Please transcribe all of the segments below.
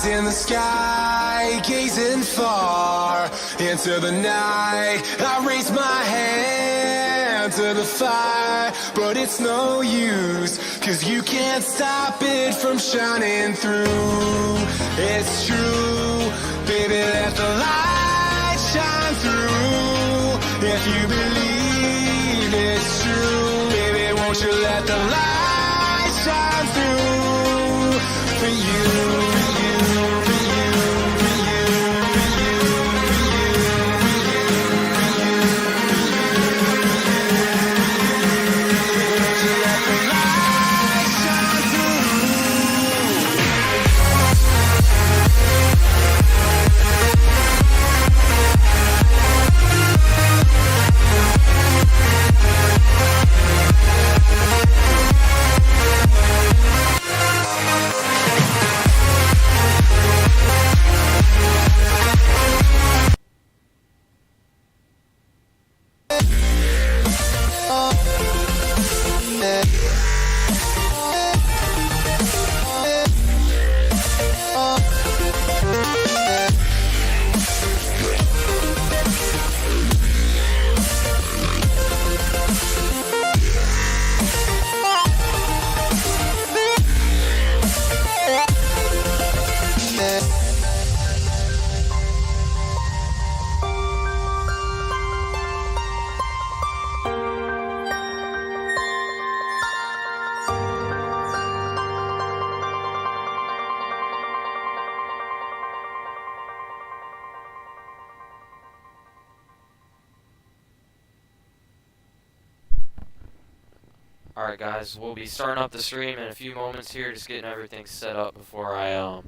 eyes in the sky, gazing far into the night. I raise my hand to the fire, but it's no use, 'cause you can't stop it from shining through. It's true, baby, let the light shine through. If you believe it's true, baby, won't you let the light shine through for you, for you, for you, for you, for you, for you, for you, for you, won't you let the light shine through? Alright guys, we'll be starting up the stream in a few moments here, just getting everything set up before I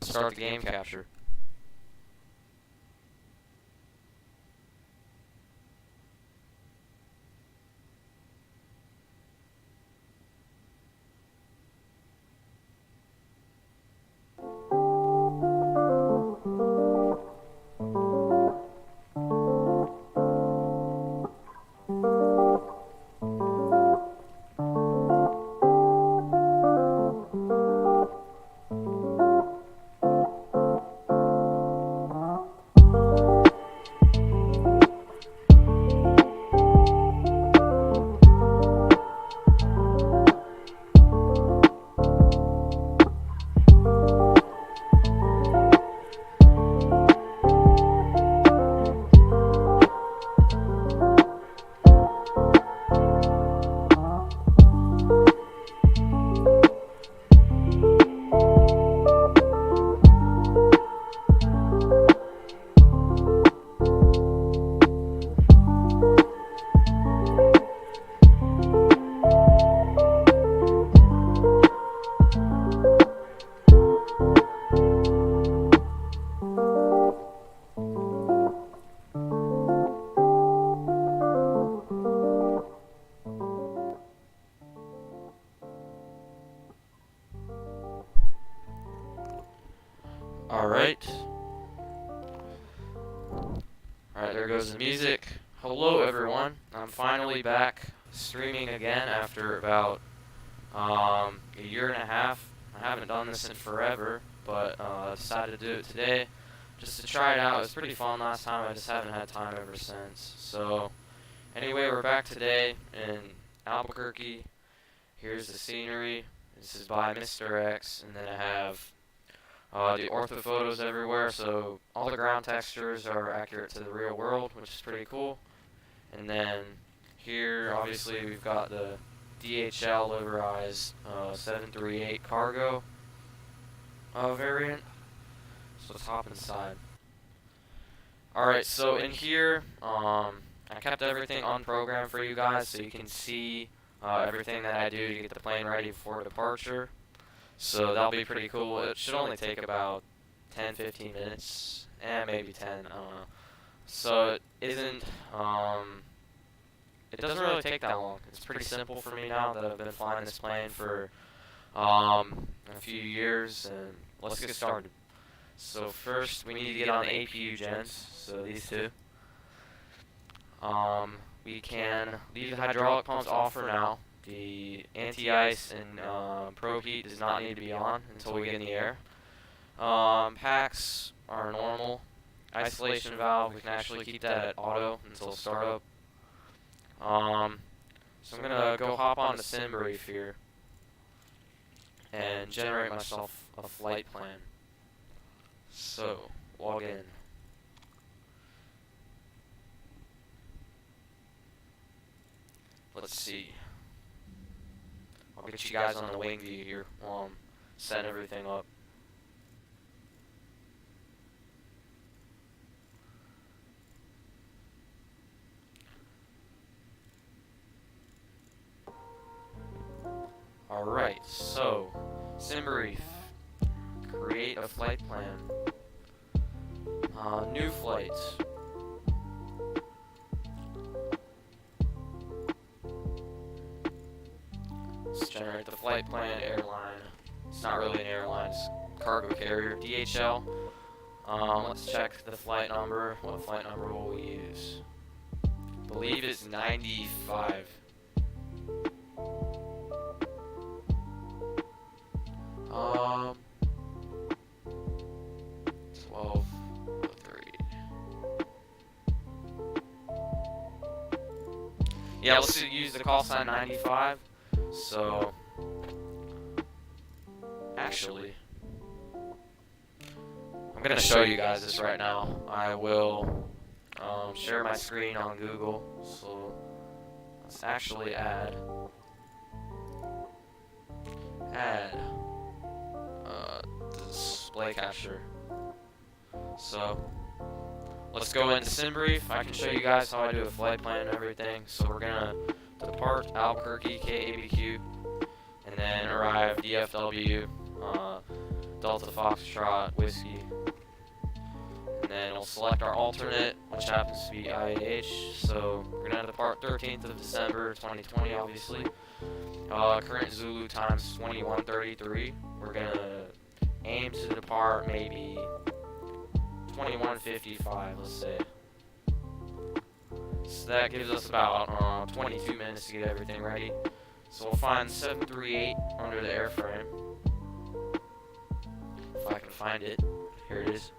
start the game capture. Alright, there goes the music. Hello everyone, I'm finally back streaming again after about a year and a half. I haven't done this in forever, but decided to do it today just to try it out. It was pretty fun last time, I just haven't had time ever since. So anyway, we're back today in Albuquerque. Here's the scenery. This is by Mr. X, and then I have the ortho photos everywhere, so all the ground textures are accurate to the real world, which is pretty cool. And then here, obviously, we've got the DHL Liverized 738 cargo variant. So let's hop inside. Alright, so in here, I kept everything on program for you guys, so you can see everything that I do to get the plane ready for departure. So that'll be pretty cool. It should only take about 10-15 minutes, and maybe 10, I don't know. So it isn't, it doesn't really take that long. It's pretty simple for me now that I've been flying this plane for a few years, and let's get started. So first we need to get on the APU gens, so these two. We can leave the hydraulic pumps off for now. The anti-ice and probe heat does not need to be on until we get in the air. Packs are normal. Isolation valve, we can actually keep that at auto until startup. So I'm gonna go hop on the SimBrief here and generate myself a flight plan. So, log in. Let's see. I'll get you guys on the wing view here while I'm setting everything up. Alright, so, SimBrief. Create a flight plan. New flight. Let's generate the flight plan, airline. It's not really an airline, it's cargo carrier. DHL. Let's check the flight number. What flight number will we use? I believe it's 95. 1203. Yeah, let's use the call sign 95. So, actually, I'm gonna show you guys this right now. I will share my screen on Google. So, let's actually add display capture. So, let's go into SimBrief. I can show you guys how I do a flight plan and everything. So we're gonna depart Albuquerque, KABQ, and then arrive DFW, Delta Foxtrot Whiskey. And then we'll select our alternate, which happens to be IAH. So we're gonna depart 13th of December 2020, obviously. Current Zulu times 21:33. We're gonna aim to depart maybe 21:55, let's say. So that gives us about 22 minutes to get everything ready. So we'll find 738 under the airframe. If I can find it. Here it is.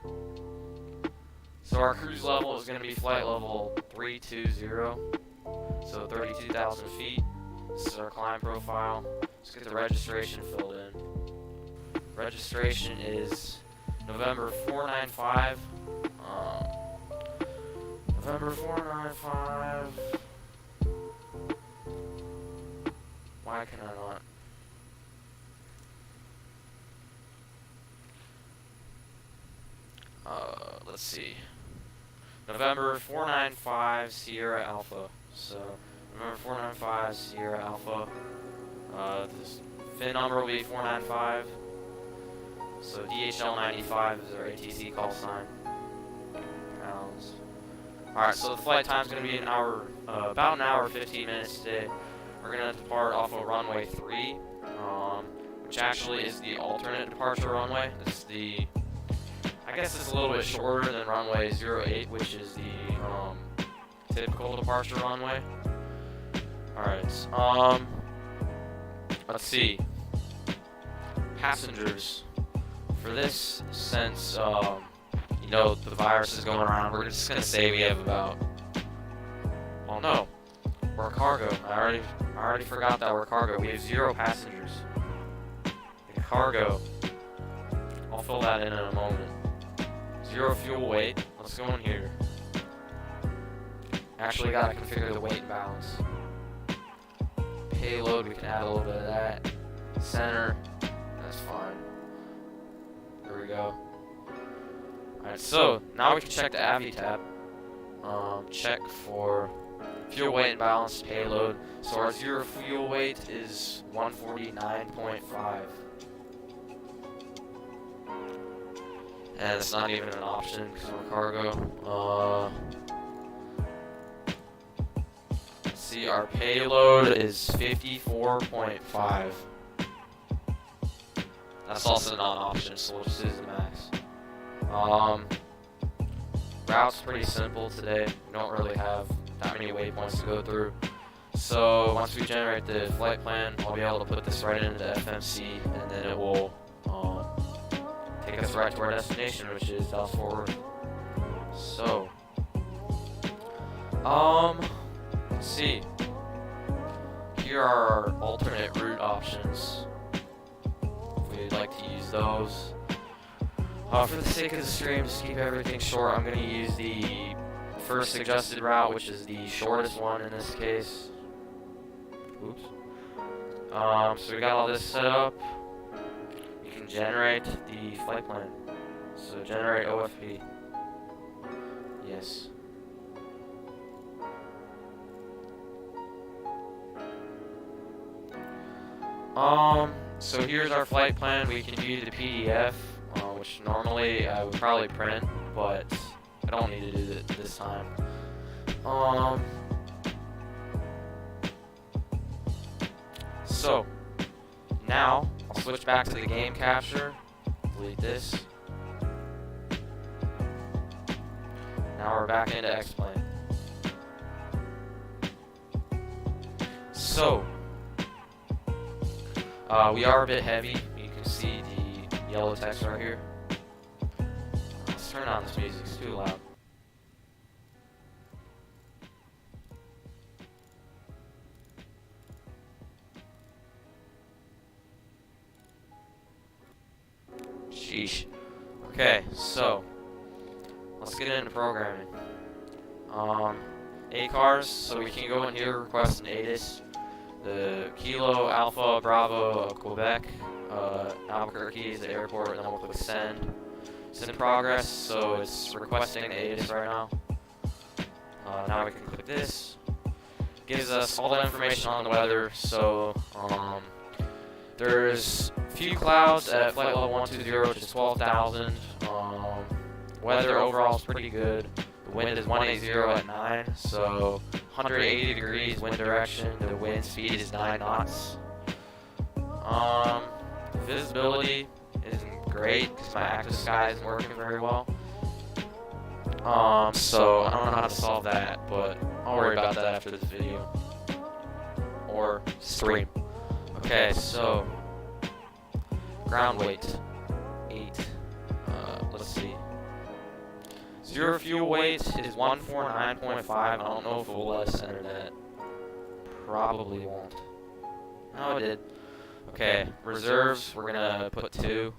So our cruise level is going to be flight level 320. So 32,000 feet. This is our climb profile. Let's get the registration filled in. Registration is November 495. November 495. Why can I not? Let's see. November 495 Sierra Alpha. So, November 495 Sierra Alpha. This VIN number will be 495. So DHL 95 is our ATC call sign. Pounds. Alright, so the flight time is going to be an hour, about an hour 15 minutes today. We're going to depart off of runway 3, which actually is the alternate departure runway. This is the, I guess it's a little bit shorter than runway 08, which is the typical departure runway. Alright, let's see. Passengers. For this, since you know the virus is going around, we're just gonna say we have about. Well, no, we're cargo. I already forgot that we're cargo. We have 0 passengers. The cargo. I'll fill that in a moment. 0 fuel weight. Let's go in here. Actually, gotta configure the weight and balance. Payload. We can add a little bit of that. Center. That's fine. There we go. Alright, so now we can check the AVI tab. Check for fuel weight and balance payload. So our 0 fuel weight is 149.5. And it's not even an option because we're cargo. Let's see, our payload is 54.5. That's also not an option, so we'll just use the max. Route's pretty simple today. We don't really have that many waypoints to go through. So once we generate the flight plan, I'll be able to put this right into the FMC, and then it will take take us right to our destination, which is Dallas Fort Worth. So, let's see. Here are our alternate route options. If we'd like to use those. For the sake of the stream, just keep everything short, I'm going to use the first suggested route, which is the shortest one in this case. Oops. So we got all this set up. You can generate the flight plan. So generate OFP. Yes. So here's our flight plan. We can view the PDF, which normally I would probably print, but I don't need to do it this time. So now I'll switch back to the game capture. Delete this. Now we're back into X-Plane. So we are a bit heavy. You can see the yellow text right here. Let's turn on this music. It's too loud. Sheesh. Okay, so let's get into programming. ACARS, so we can go in here, request an ATIS. The Kilo Alpha Bravo Quebec, Albuquerque is the airport, and then we'll click send. It's in progress, so it's requesting an ATIS right now. Now we can click this. Gives us all the information on the weather. So there's a few clouds at flight level 120, which is 12,000. Weather overall is pretty good. The wind is 180 at 9, so 180 degrees wind direction. The wind speed is 9 knots. Visibility isn't great because my active sky isn't working very well. So I don't know how to solve that, but I'll worry about that after this video or stream. Okay, so ground weight 8. Let's see. Zero fuel weight is 149.5. I don't know if it will let us enter that. Probably won't. No, it did. Okay, reserves, we're gonna put 2.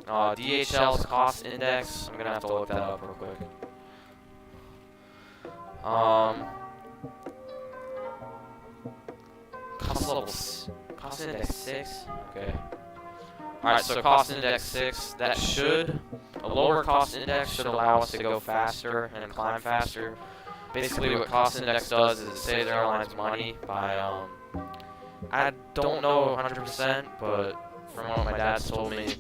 DHL's cost index, I'm gonna have to look that up real quick. Cost index 6. Okay. Alright, so cost index 6, a lower cost index should allow us to go faster and climb faster. Basically what cost index does is it saves the airlines money by, I don't know 100%, but from what my dad's told me,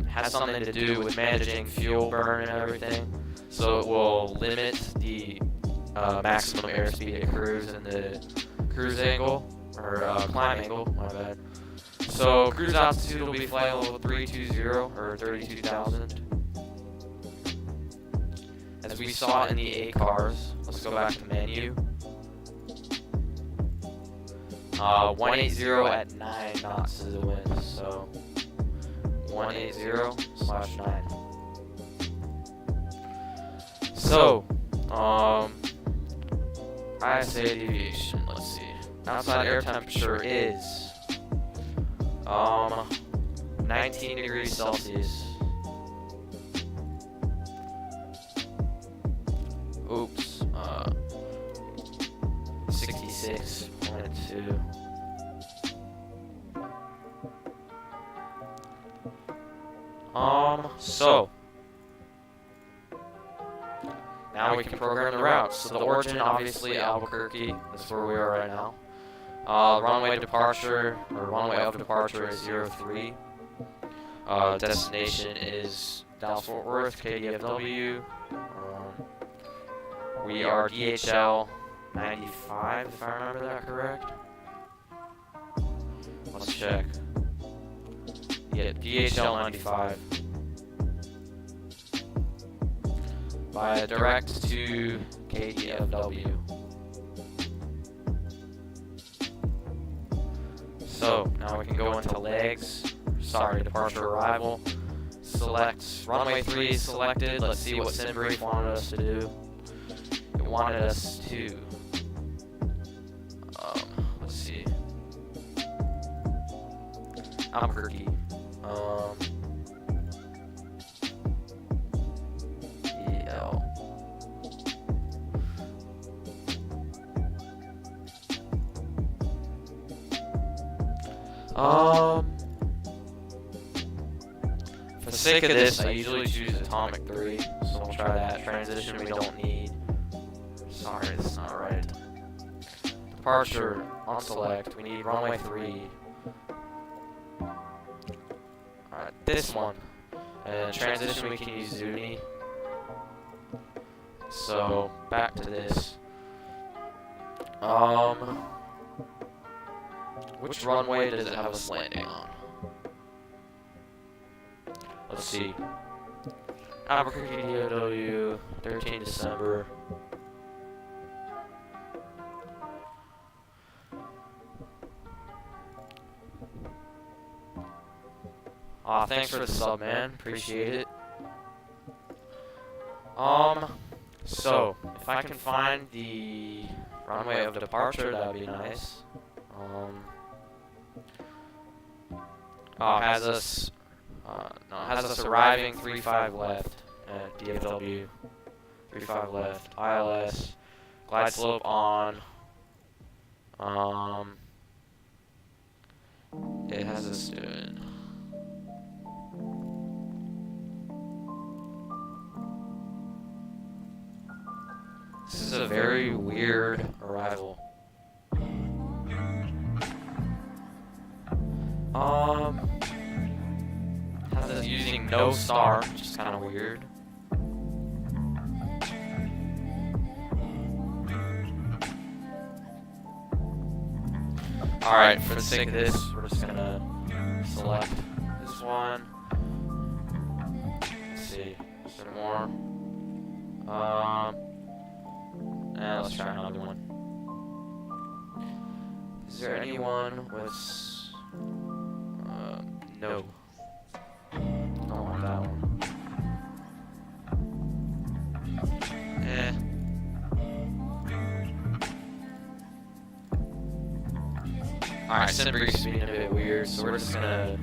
has something to do with managing fuel burn and everything. So it will limit the maximum airspeed at cruise and the cruise angle, or climb angle, my bad. So cruise altitude will be flight level 320 or 32,000. As we saw in the ACARS, let's go back to menu. 180 at 9 knots is the wind, so 180/9. So, ISA deviation, let's see. Outside air temperature is 19 degrees Celsius. Oops. 66.2. So now we can program the routes. So the origin, obviously Albuquerque. That's where we are right now. Runway departure, or runway of departure is 03. Destination is Dallas Fort Worth, KDFW. We are DHL 95, if I remember that correct. Let's check. Yeah, DHL 95. Via direct to KDFW. So now we can go into legs, sorry, departure arrival. Select runway 3 is selected. Let's see what SimBrief wanted us to do. It wanted us to, let's see, Albuquerque. For the sake of this, I usually choose Atomic 3, so we'll try that. Transition we don't need. Sorry, this is not right. Departure, on select, we need runway 3. Alright, this one. And transition we can use Zuni. So, back to this. Which runway does it have us landing on? Let's see. Albuquerque DOW, 13 December. Aw, thanks for the sub, man. Appreciate it. So, if I can find the runway of departure, that would be nice. Has us, has us arriving 35 left at DFW. 35 left. ILS. Glide slope on. It has us doing. This is a very weird arrival. Has us using no star, which is kind of weird. Alright, for the sake of this, we're just gonna select this one. Let's see, is there more? Let's try another one. Is there anyone with... no. Don't want that one. Alright, SimBrief's being a bit weird, so we're just gonna...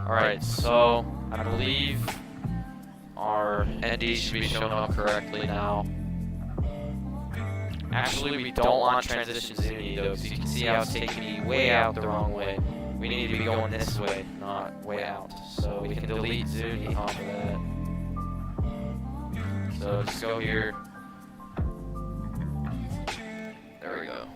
Alright, so I believe our ND should be showing up correctly now. Actually, we don't want transition Zuni though, because you can see how it's taking me way out the wrong way. We need to be going this way, not way out. So we can delete Zuni off of that. So just go here. There we go.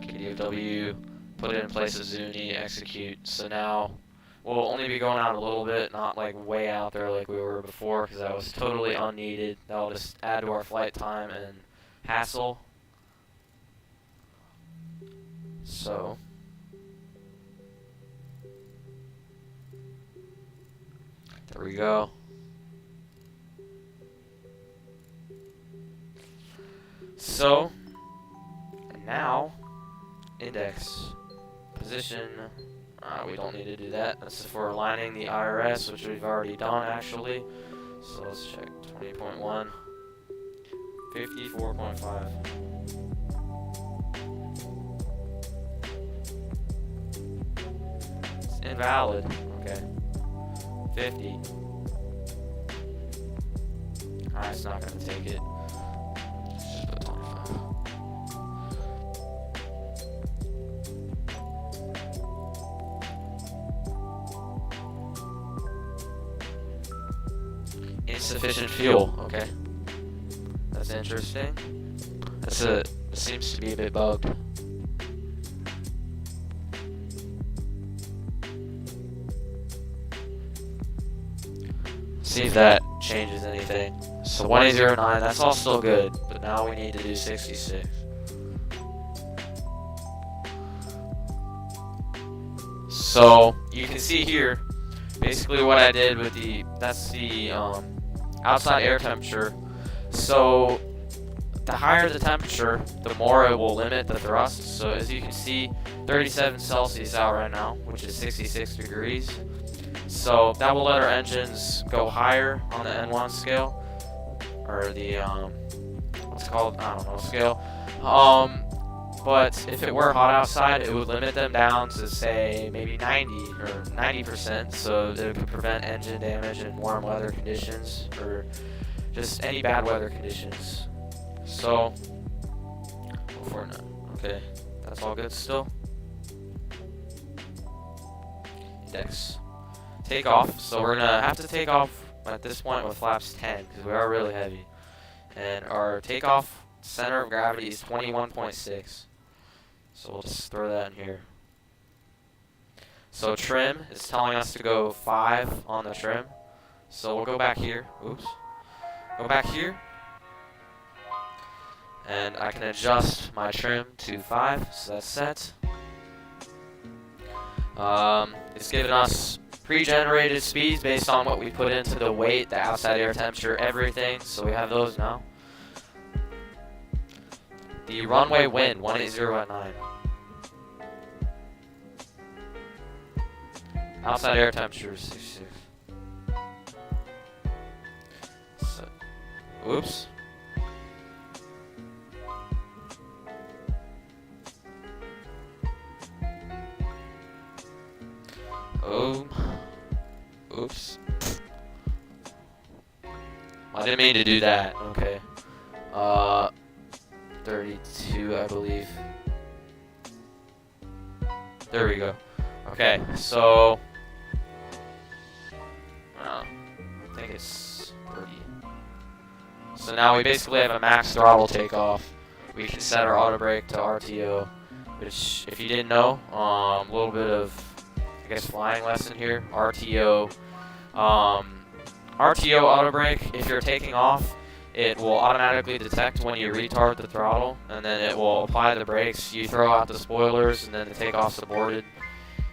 KDFW, put it in place of Zuni, execute. So now we'll only be going out a little bit, not like way out there like we were before, because that was totally unneeded. That'll just add to our flight time and hassle. So there we go. So and now index position. We don't need to do that. That's for aligning the IRS, which we've already done actually. So let's check 20.1, 54.5. It's invalid. Okay. 50. Alright, it's not gonna take it. Let's just put 25. Insufficient fuel. Okay. That's interesting. It seems to be a bit bugged. See if that changes anything. So 109, that's all still good, but now we need to do 66. So you can see here, basically what I did with that's the outside air temperature. So the higher the temperature, the more it will limit the thrust. So as you can see, 37 Celsius out right now, which is 66 degrees. So that will let our engines go higher on the N1 scale, or the what's it called? I don't know, scale. But if it were hot outside, it would limit them down to say maybe 90 or 90%, so that it could prevent engine damage in warm weather conditions or just any bad weather conditions. So, okay, that's all good still. Index. Take off. So we're gonna have to take off at this point with flaps 10 because we are really heavy, and our takeoff center of gravity is 21.6. So we'll just throw that in here. So trim is telling us to go 5 on the trim. So we'll go back here. Oops. Go back here. And I can adjust my trim to 5. So that's set. It's giving us pre-generated speeds based on what we put into the weight, the outside air temperature, everything. So we have those now. The runway wind, 180 at 9. Outside air temperature is 66. So, oops. Oh. Oops. I didn't mean to do that. Okay. 32, I believe. There we go. Okay, so I think it's 30. So now we basically have a max throttle takeoff. We can set our auto brake to RTO, which, if you didn't know, a little bit of, I guess, flying lesson here. RTO auto brake. If you're taking off, it will automatically detect when you retard the throttle, and then it will apply the brakes. You throw out the spoilers, and then the takeoff's aborted.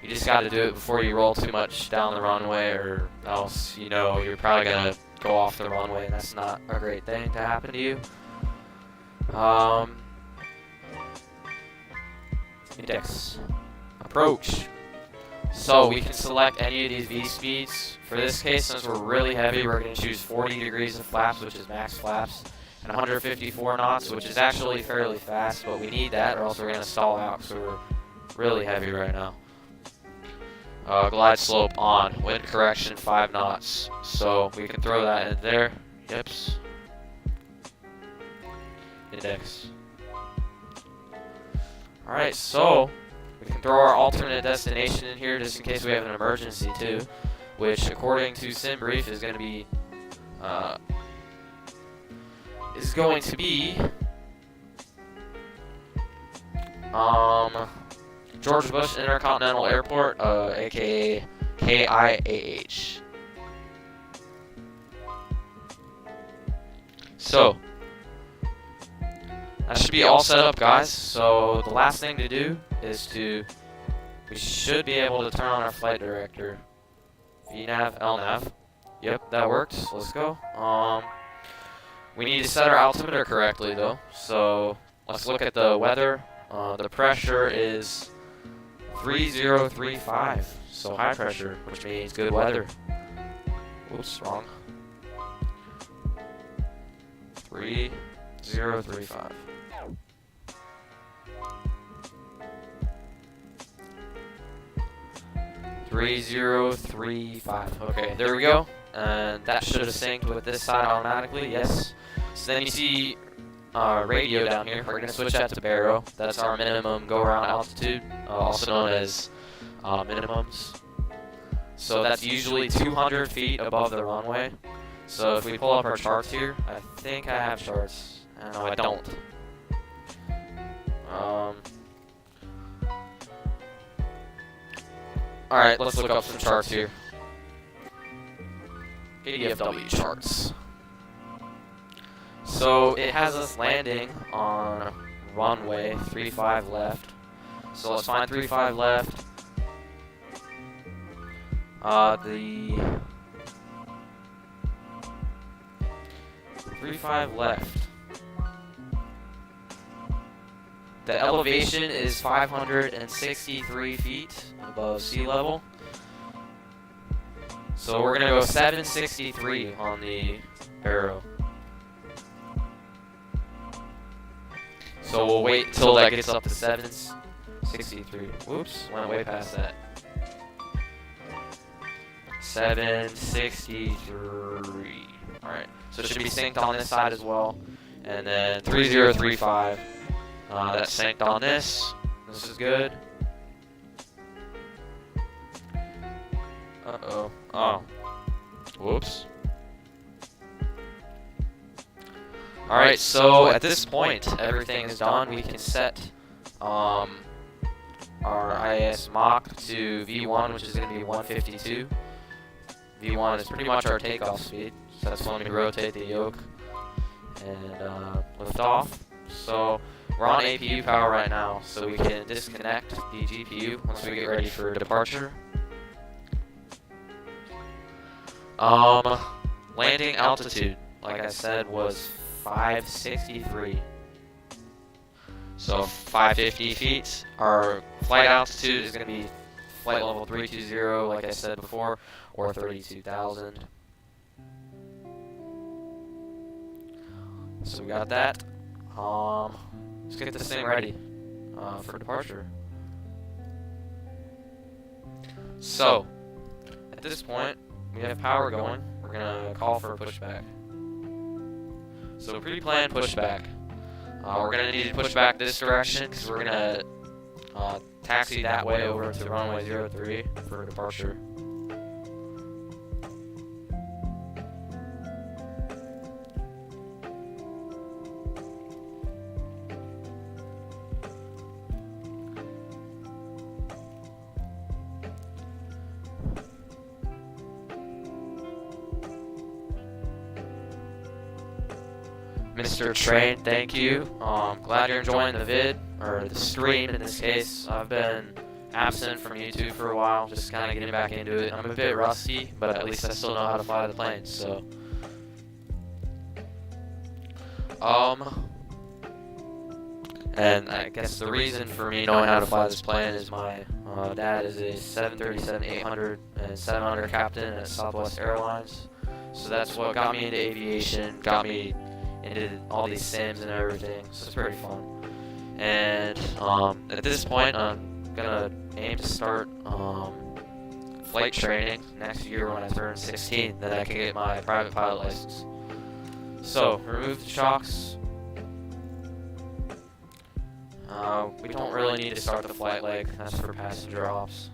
You just got to do it before you roll too much down the runway, or else, you know, you're probably going to go off the runway, and that's not a great thing to happen to you. Index. Approach. So we can select any of these V speeds. For this case, since we're really heavy, we're going to choose 40 degrees of flaps, which is max flaps, and 154 knots, which is actually fairly fast, but we need that or else we're going to stall out because we're really heavy right now. Glide slope on. Wind correction 5 knots. So we can throw that in there. Yips. Index. Alright, so we can throw our alternate destination in here just in case we have an emergency too, which according to SimBrief is going to be George Bush Intercontinental Airport, aka KIAH. So that should be all set up, guys. So the last thing to do is we should be able to turn on our flight director. VNav, LNav. Yep, that worked. Let's go. We need to set our altimeter correctly though. So let's look at the weather. The pressure is 3035, so high pressure, which means good weather. Oops, wrong. 3035. Okay, there we go. And that should have synced with this side automatically, yes. So then you see radio down here. We're going to switch that to baro. That's our minimum go-around altitude, also known as minimums. So that's usually 200 feet above the runway. So if we pull up our charts here, I think I have charts. No, I don't. Alright, let's look up some charts here. ADFW charts. So it has us landing on runway 35 left. So let's find 35 left. The 35 left. The elevation is 563 feet above sea level. So we're gonna go 763 on the arrow. So we'll wait until that gets up to 763. Whoops, went way past that. 763. Alright, so it should be synced on this side as well. And then 3035. That's synced on this. This is good. Uh-oh. Oh. Whoops. Alright, so at this point, everything is done. We can set our IAS Mach to V1, which is going to be 152. V1 is pretty much our takeoff speed, so that's when we rotate the yoke and lift off. So we're on APU power right now, so we can disconnect the GPU once we get ready for departure. Landing altitude, like I said, was 563. So 550 feet. Our flight altitude is going to be flight level 320, like I said before, or 32,000. So we got that. Let's get this thing ready for departure. So, at this point, we have power going. We're gonna call for a pushback. So pre-planned pushback. We're gonna need to push back this direction because we're gonna taxi that way over to runway 03 for departure. Mr. Train, thank you. Glad you're enjoying the vid, or the stream in this case. I've been absent from YouTube for a while, just kind of getting back into it. I'm a bit rusty, but at least I still know how to fly the plane, so. And I guess the reason for me knowing how to fly this plane is my dad is a 737-800 and 700 captain at Southwest Airlines. So that's what got me into aviation, got me into all these sims and everything, so it's pretty fun. And at this point, I'm gonna aim to start flight training next year when I turn 16. Then I can get my private pilot license. So remove the shocks. We don't really need to start the flight leg. That's for passenger ops.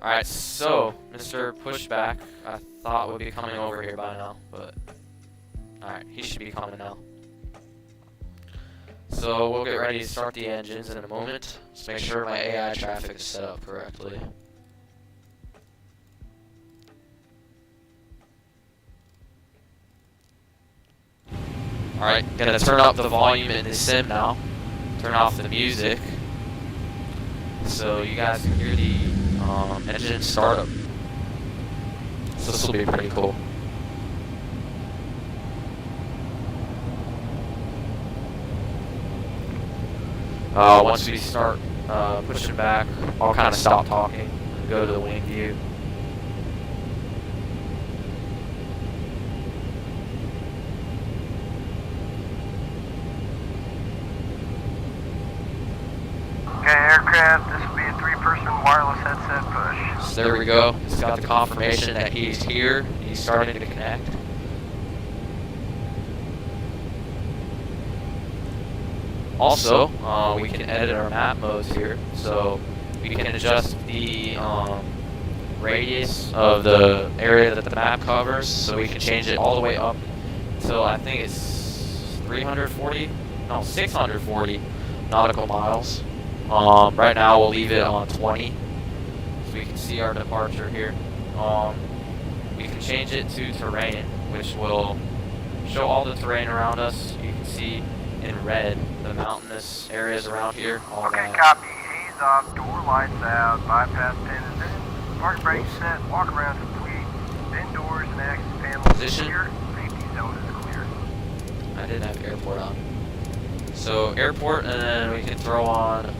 Alright, so, Mr. Pushback, I thought would be coming over here by now, but alright, he should be coming now. So, we'll get ready to start the engines in a moment. Let's make sure my AI traffic is set up correctly. Alright, gonna turn up the volume in this sim now. Turn off the music, so you guys can hear the engine startup. So this will be pretty cool. Once we start pushing back, I'll kind of stop talking and go to the wing view. Okay, aircraft, this will be a 3-person wireless headset push. So there we go. It's got the confirmation that he's here. He's starting to connect. Also, we can edit our map modes here. So we can adjust the radius of the area that the map covers. So we can change it all the way up until I think it's 640 nautical miles. Right now we'll leave it on 20, so we can see our departure here. We can change it to terrain, which will show all the terrain around us. You can see in red, the mountainous areas around here, all Okay, that. copy. Haze off, door lights out, bypass pin is in, park brake set, walk around complete, bin doors and access panels Position. clear, safety zone is clear. I didn't have airport on. So airport, and then we can throw on, I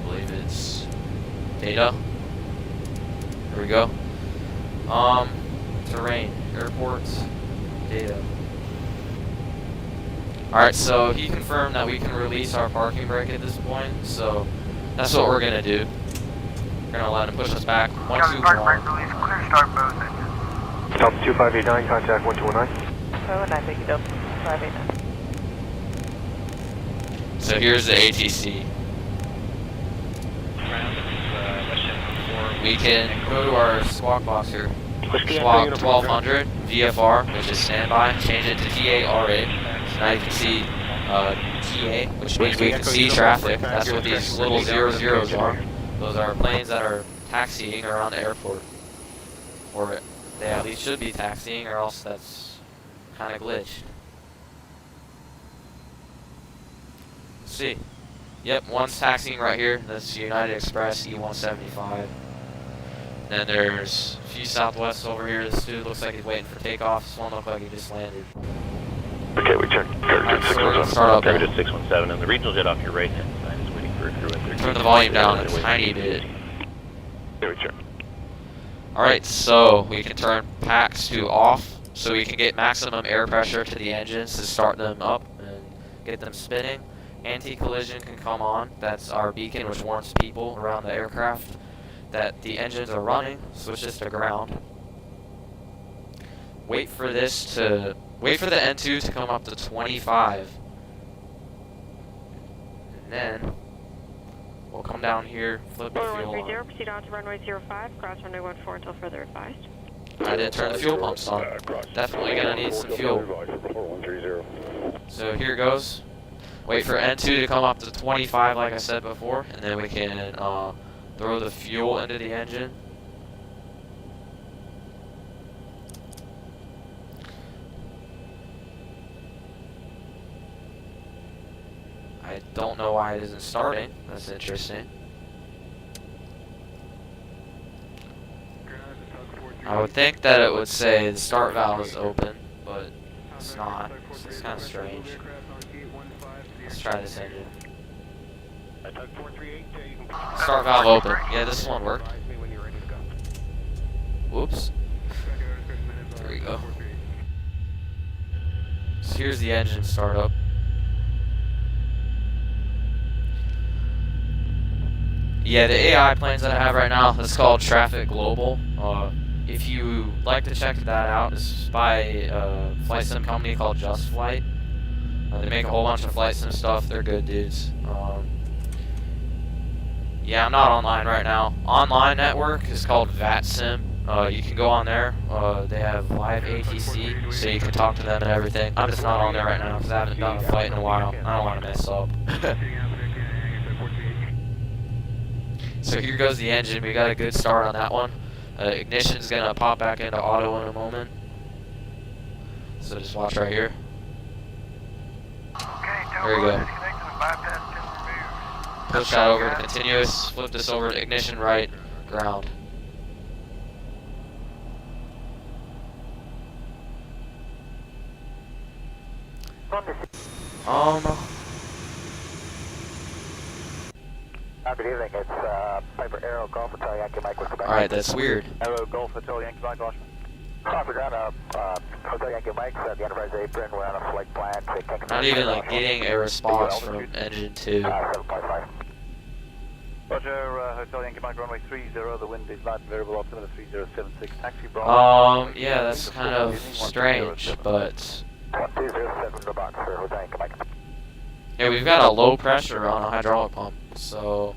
believe it's data. There we go. Terrain, airport, data. Alright, so he confirmed that we can release our parking brake at this point, so that's what we're gonna do. We're gonna let him push us back. Copy, park brake 121. release, clear start both engines. Delta 2589, contact 1219. 519, thank you, Delta 589. So here's the ATC. We can go to our squawk box here. Squawk 1200 VFR, which is standby. Change it to TA R8. So now you can see TA, which means we can see traffic. That's what these little 00s are. Those are planes that are taxiing around the airport. Or they at least should be taxiing, or else that's kind of glitched. Let's see. Yep, one's taxiing right here. That's United Express E175. Then there's a few Southwest over here. This dude looks like he's waiting for takeoff. This one looks like he just landed. Okay, we checked. Alright, so we're gonna start up now. 617, and the regional jet off your right hand side is waiting for a crew in there. Turn the volume down a tiny bit. There we check. Alright, so we can turn packs to off so we can get maximum air pressure to the engines to start them up and get them spinning. Anti-collision can come on. That's our beacon which warns people around the aircraft that the engines are running. Switch this to ground. Wait for the N2 to come up to 25. And then we'll come down here, flip the fuel on. 4130, proceed on to runway 05, cross runway 14 until further advised. I didn't turn the fuel pumps on. Definitely gonna need some fuel. So here goes. Wait for N2 to come up to 25 like I said before, and then we can throw the fuel into the engine. I don't know why it isn't starting. That's interesting. I would think that it would say the start valve is open, but it's not. It's kind of strange. Let's try this engine. Start valve open. Yeah, this one worked. Whoops. There we go. So here's the engine startup. Yeah, the AI planes that I have right now, it's called Traffic Global. If you like to check that out, it's by a flight sim company called Just Flight. They make a whole bunch of flight sim stuff. They're good dudes. Yeah, I'm not online right now. Online network is called VATSIM. You can go on there. They have live ATC, so you can talk to them and everything. I'm just not on there right now because I haven't done a flight in a while. I don't want to mess up. So here goes the engine. We got a good start on that one. Ignition's gonna pop back into auto in a moment. So just watch right here. There you go. Push that over to continuous. Flip this over to ignition right, ground. Good evening, it's Piper Arrow Golf Hotel Yankee Mike with Quebec. Alright, that's weird. Arrow Golf Hotel Yankee Mike, Washington. Copy ground, Hotel Yankee Mike's at the Enterprise apron. We're on a flight plan to Kingston. Not even like getting a response from engine 2. 7.5. Roger, Hotel Yankee Mike, runway 30. The wind is not variable, altimeter 3076. Taxi Bravo. Yeah, that's kind of strange, but 1207 to box for Hotel Yankee Mike. yeah, we've got a low pressure on a hydraulic pump, so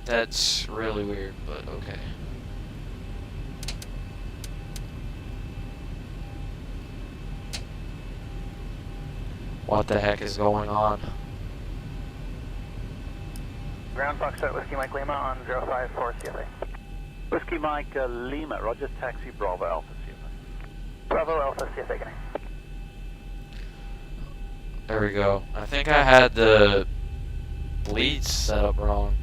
that's really weird, but okay. What the heck is going on? Ground Fox at Whiskey Mike Lima on 054 CFA. Whiskey Mike Lima, Roger, taxi Bravo Alpha, Bravo Alpha, see if they can. There we go. I think I had the bleeds set up wrong.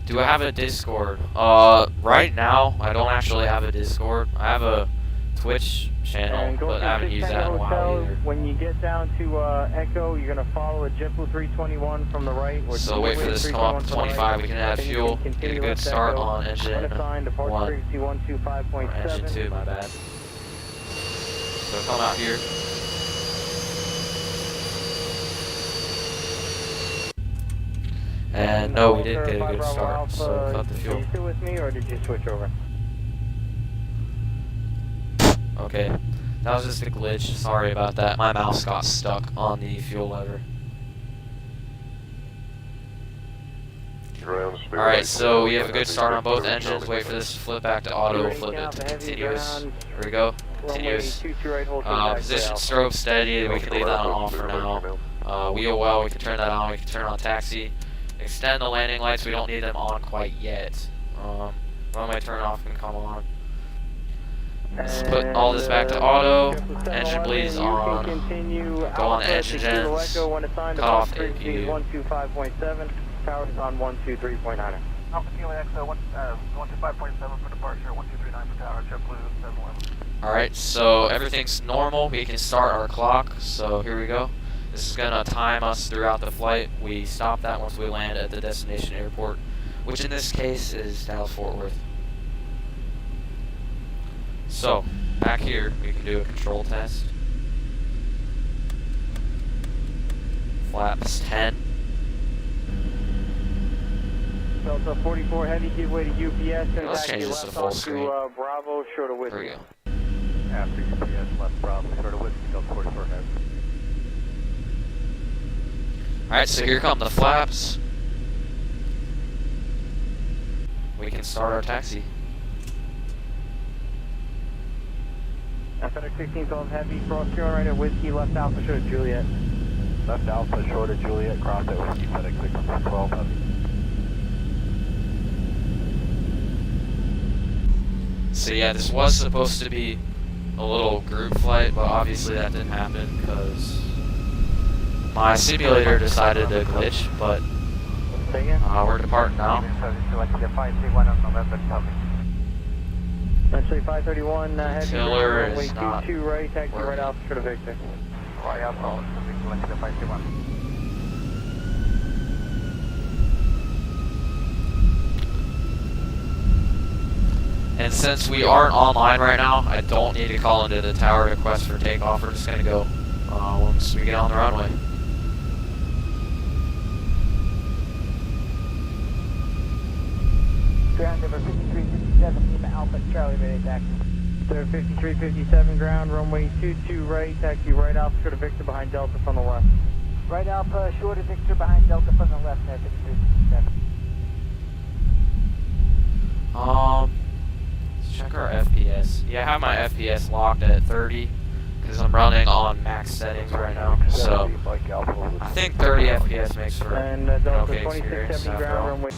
Do I have a Discord? Right now, I don't actually have a Discord. I have a Twitch channel, but I haven't used that in a while either. When you get down to Echo, you're going to follow a JetBlue 321 from the right. So wait for this to come up to 25, we can add fuel, get a good start on engine 1. Or engine 2, my bad. So come out here. And no, we didn't get a good start, so cut the fuel. Are you still with me, or did you switch over? Okay, that was just a glitch. Sorry about that. My mouse got stuck on the fuel lever. Alright, so we have a good start on both engines. Wait for this to flip back to auto, flip it to continuous. Here we go. Continuous. Position strobe steady. We can leave that on off for now. Wheel well, we can turn that on. We can turn on taxi. Extend the landing lights. We don't need them on quite yet. Runway turn off can come on. Let's put all this back to auto. Engine bleeds on. Go on the engine gens. Cut off the APU. 125.7. Power is on 123.9. Alpha Kilo XO 125.7 for departure, 1239 for tower, JetBlue 711. Alright, so everything's normal. We can start our clock. So here we go. This is gonna time us throughout the flight. We stop that once we land at the destination airport, which in this case is Dallas-Fort Worth. So, back here, we can do a control test. Flaps 10. Delta 44 heavy, give way to UPS. And Let's change this to full screen. Bravo, short of whiskey. There we go. After UPS, left Bravo, short of Whiskey, Delta 44 head. Alright, so here come the flaps. We can start our taxi. FedEx 1612 heavy, cross zero right at Whiskey, left Alpha, short of Juliet. Left Alpha, short of Juliet, cross at Whiskey, FedEx 1612 heavy. So yeah, this was supposed to be a little group flight, but obviously that didn't happen because my simulator decided to glitch, but we're departing now. Actually 531 heavy, Tiller is not 22 right, taxi working. right Alpha, short of Victor. Right Alpha, 531. And since we aren't online right now, I don't need to call into the tower to request for takeoff. We're just going to go once we get on the runway. Ground number 5357, Lima Alpha, Charlie, ready taxi. Sir, 5357 ground, runway 22 right, taxi right Alpha, short of Victor behind Delta from the left. Right Alpha, short of Victor behind Delta from the left, 5357. Let's check our FPS. Yeah, I have my FPS locked at 30 because I'm running on max settings right now. So I think 30 FPS makes for And an Delta okay experience 2670 after ground, all. runway.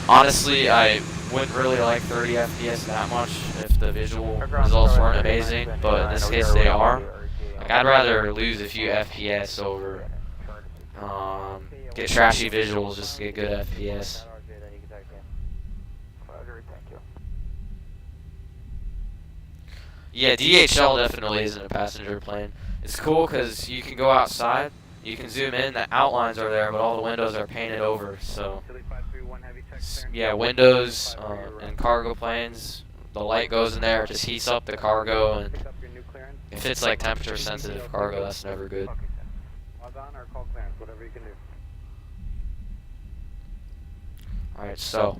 Honestly, I wouldn't really like 30 FPS that much if the visual results weren't amazing, but in this case they are. Like, I'd rather lose a few FPS over get trashy visuals just to get good FPS. Yeah, DHL definitely isn't a passenger plane. It's cool because you can go outside, you can zoom in, the outlines are there, but all the windows are painted over, so yeah, windows and cargo planes, the light goes in there, it just heats up the cargo, and if it's like temperature sensitive cargo, that's never good. Alright, so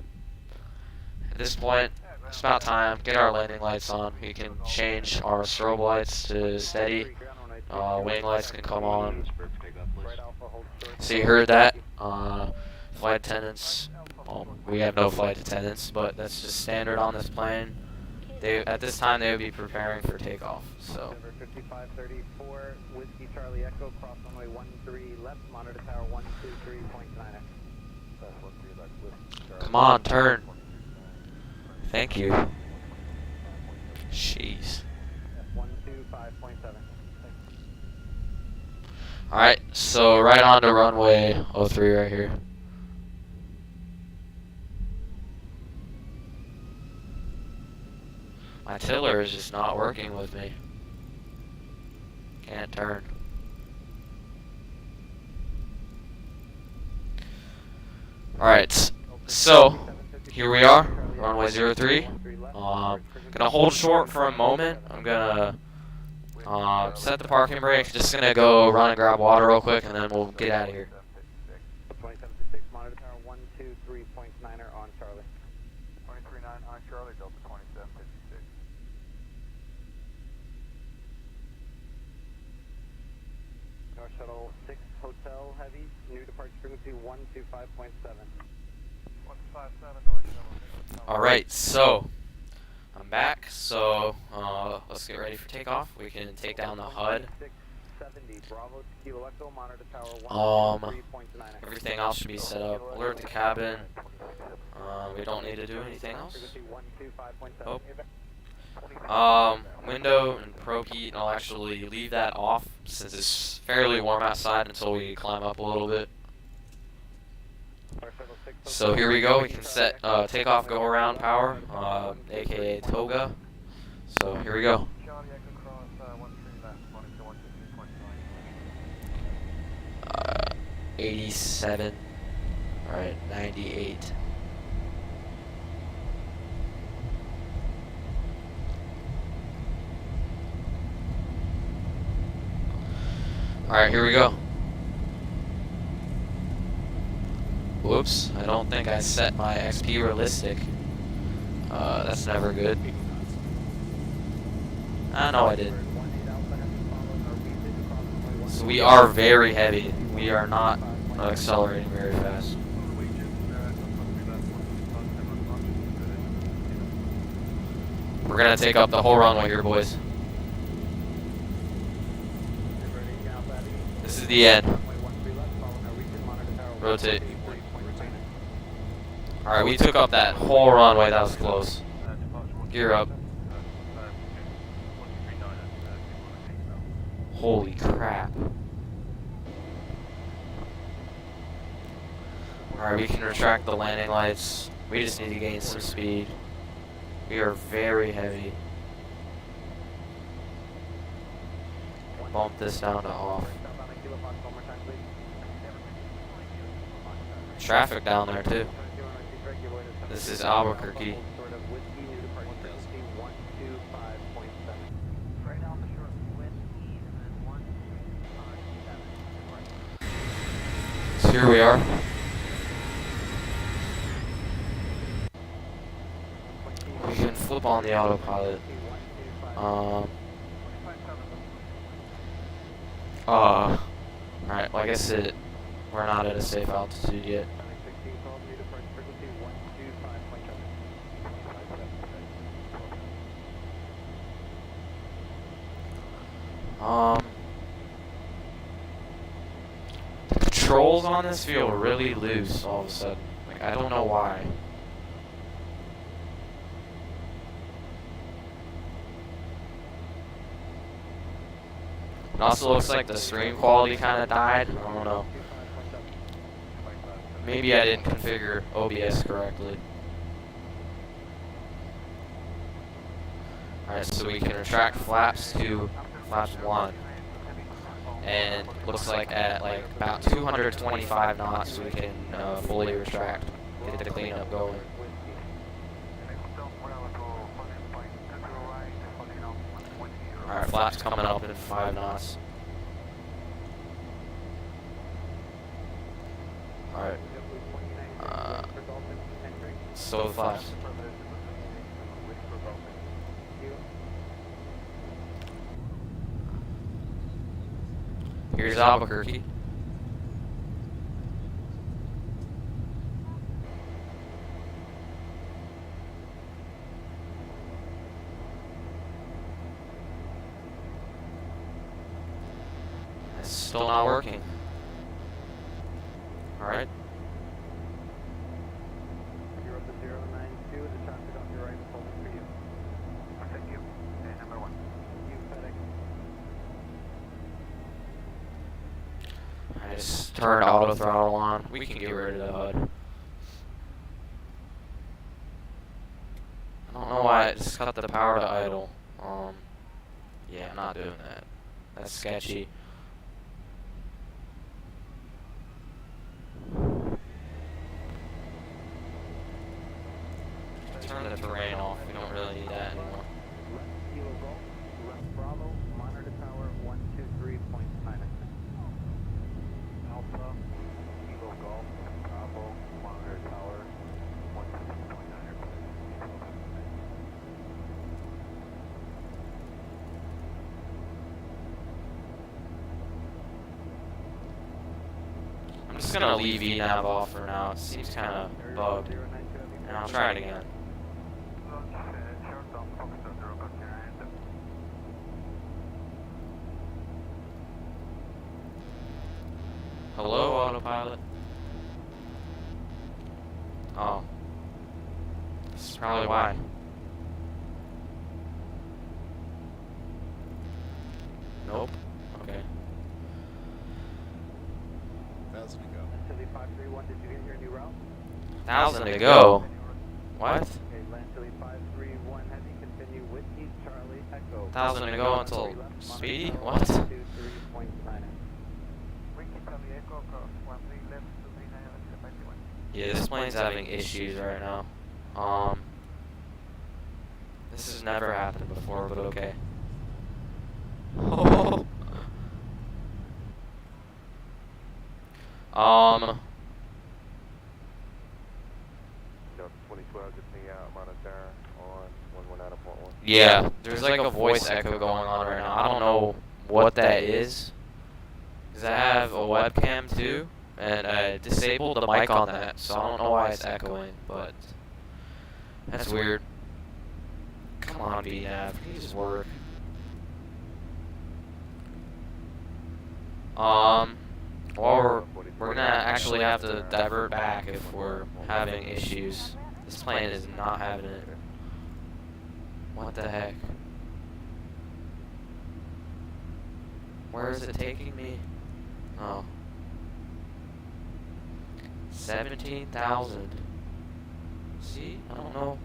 at this point, it's about time. Get our landing lights on. We can change our strobe lights to steady. Wing lights can come on. So you heard that. Flight attendants. We have no flight attendants, but that's just standard on this plane. At this time, they would be preparing for takeoff. So. 5534 Whiskey Charlie Echo, cross runway 13 left, monitor tower 123.9. Come on, turn. Thank you. Jeez. F125.7. Alright, so right on to runway 03 right here. My tiller is just not working with me. Can't turn. Alright, so here we are, runway 03. Gonna hold short for a moment. I'm gonna set the parking brake. Just gonna go run and grab water real quick, and then we'll get out of here. 2766, monitor tower 123.9er on Charlie. 239 on Charlie, Delta 2756. North Shuttle 6 Hotel Heavy, new departure frequency 125.7. 157 North Shuttle. Alright, so I'm back. So let's get ready for takeoff. We can take down the HUD. 670, Bravo Kilo Echo, monitor tower 123.9. Everything else should be set up. Alert the cabin. We don't need to do anything else. Oh. Window and probe heat, and I'll actually leave that off since it's fairly warm outside until we climb up a little bit. So here we go. We can set takeoff, go around power, aka toga. So here we go. 87. Alright, 98. Alright, here we go. Whoops, I don't think I set my XP realistic. That's never good. No, I didn't. So we are very heavy. We are not accelerating very fast. We're gonna take up the whole runway here, boys. This is the end. Rotate. Alright, we took up that whole runway. That was close. Gear up. Holy crap. Alright, we can retract the landing lights. We just need to gain some speed. We are very heavy. Bump this down to off. Traffic down there too. This is Albuquerque. So here we are. We can flip on the autopilot. Alright, like I said, we're not at a safe altitude yet. The controls on this feel really loose all of a sudden. Like, I don't know why. It also looks like the stream quality kind of died. I don't know. Maybe I didn't configure OBS correctly. Alright, so we can retract flaps to flaps 1. And looks like at like about 225 knots we can fully retract. Get the cleanup going. Alright, flaps coming up in 5 knots. Alright. So the flaps. Here's Albuquerque. It's still not working. Alright. Turn auto throttle on. We can get rid of the HUD. I don't know why it just cut the power to idle. Yeah, I'm not doing that. That's sketchy. Turn the terrain off. We don't really need that anymore. Left Kilo Golf, left Bravo, monitor tower 123.9. Alpha, Kilo Golf, Bravo, monitor tower, 123.9. I'm just gonna leave ENAV off for now. It seems kind of bugged. And I'll try it again. Hello, autopilot. Oh. This is probably why. Nope. Okay. 1,000 to go. Chili 531, did you get your new route? 1,000 to go. What? Okay, land Chili 531, heavy, continue with East Charlie, Echo. 1,000 to go until speedy? What? 123.9. Yeah, this plane's having issues right now. This has never happened before, but okay. Oh. 2012, just me out, monitor on 119.1. Yeah, there's like a voice echo going on right now. I don't know what that is. Because I have a webcam too, and I disabled the mic on that, so I don't know why it's echoing, but that's weird. Come on, VNav, please work. Or we're gonna actually have to divert back if we're having issues. This plane is not having it. What the heck? Where is it taking me? Oh. 17,000. See? I don't know.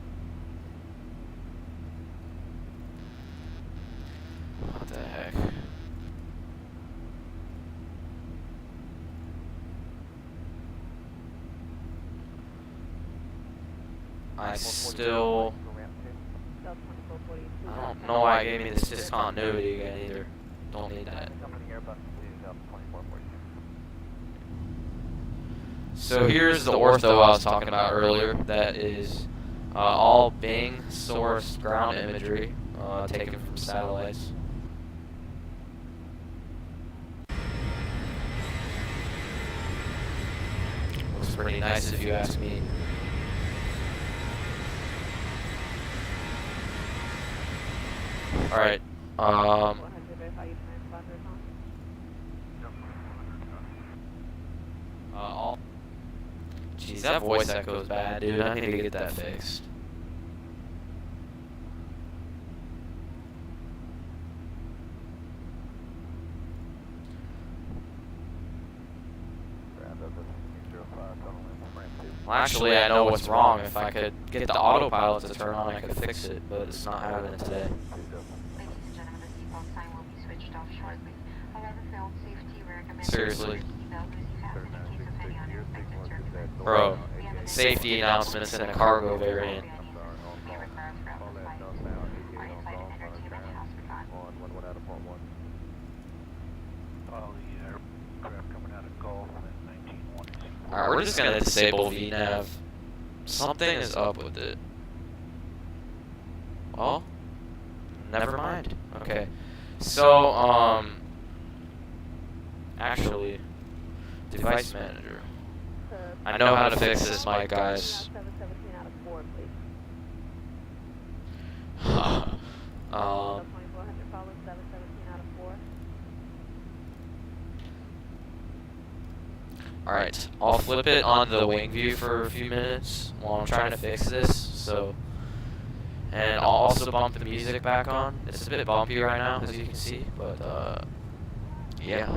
What the heck? I still... I don't know why it gave me this discontinuity again either. Don't need that. So here's the ortho I was talking about earlier. That is all Bing sourced ground imagery taken from satellites. Looks pretty nice if you ask me. Alright, jeez, that voice echoes bad, dude. I need to get that fixed. Well, actually, I know what's wrong. If I could get the autopilot to turn on, I could fix it, but it's not happening today. Ladies and gentlemen, the seatbelt sign will be switched off shortly. However, for own safety, we recommend Seriously. you seatbelt loosely fastened in case of any unexpected turbulence. Bro, safety announcements in a cargo variant. May require throughout the flight. Our in-flight and entertainment has begun. On 119.1. Follow the aircraft coming out of Gulf in 1910. Alright, we're just gonna disable VNav. Something is up with it. Well, never mind. Okay. So, actually, device manager. I know how to fix this mic, guys. Alright, I'll flip it on the wing view for a few minutes while I'm trying to fix this, so... And I'll also bump the music back on. It's a bit bumpy right now, as you can see, but, yeah.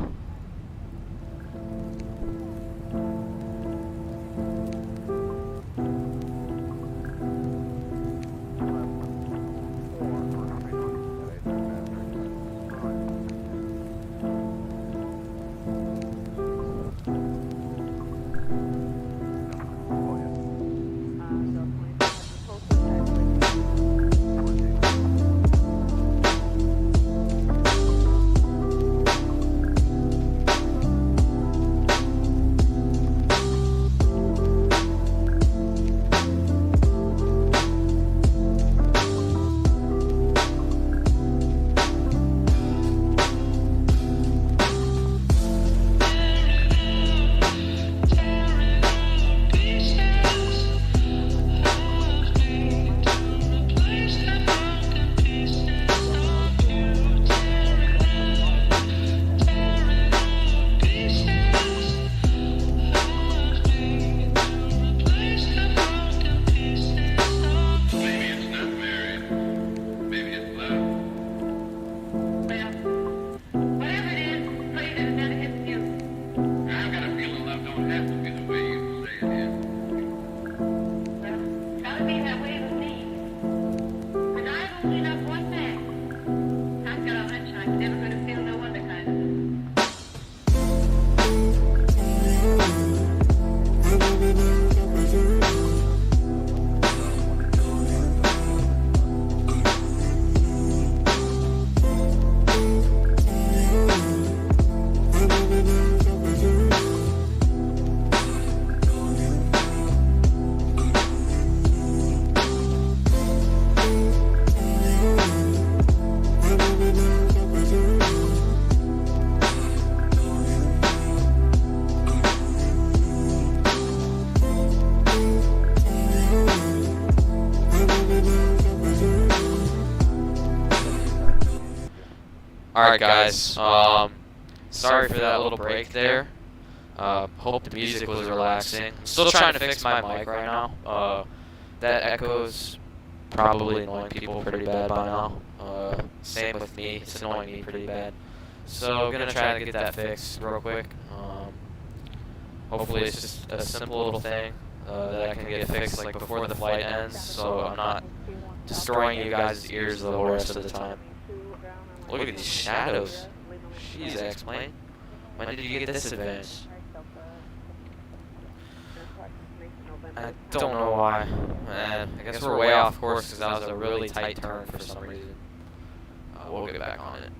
be that way with me. But I've only enough one man. I've got a hunch I'm never going to feel no other kind of it. Alright guys, sorry for that little break there. Hope the music was relaxing. I'm still trying to fix my mic right now. That echoes probably annoying people pretty bad by now. Same with me, it's annoying me pretty bad. So I'm gonna try to get that fixed real quick. Hopefully it's just a simple little thing that I can get fixed like before the flight ends, so I'm not destroying you guys' ears the whole rest of the time. Look at these shadows. Jeez, X-Plane. When did you get this advantage? I don't know why. I guess we're way off course because that was a really tight turn for some reason. We'll get back on it.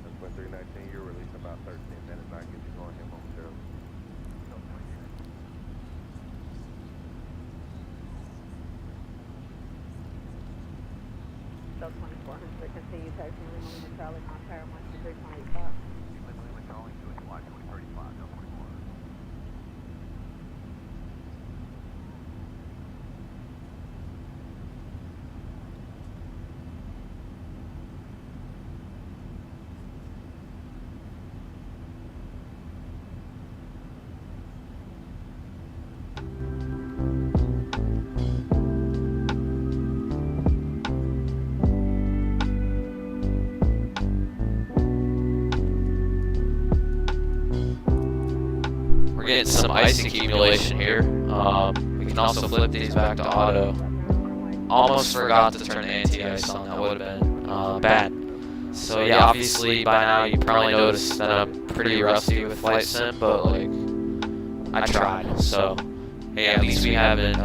That's when 319, you're releasing about 13 minutes. I can get you going here momentarily. Delta 2400, continue taxi Lima Charlie, Montero, 123.85. Lima Charlie, doing watch 2035, Delta 24. Getting some ice accumulation here. We can also flip these back to auto. Almost forgot to turn anti-ice on, that would have been bad. So yeah, obviously by now you probably noticed that I'm pretty rusty with flight sim, but like, I tried. So hey, at least we haven't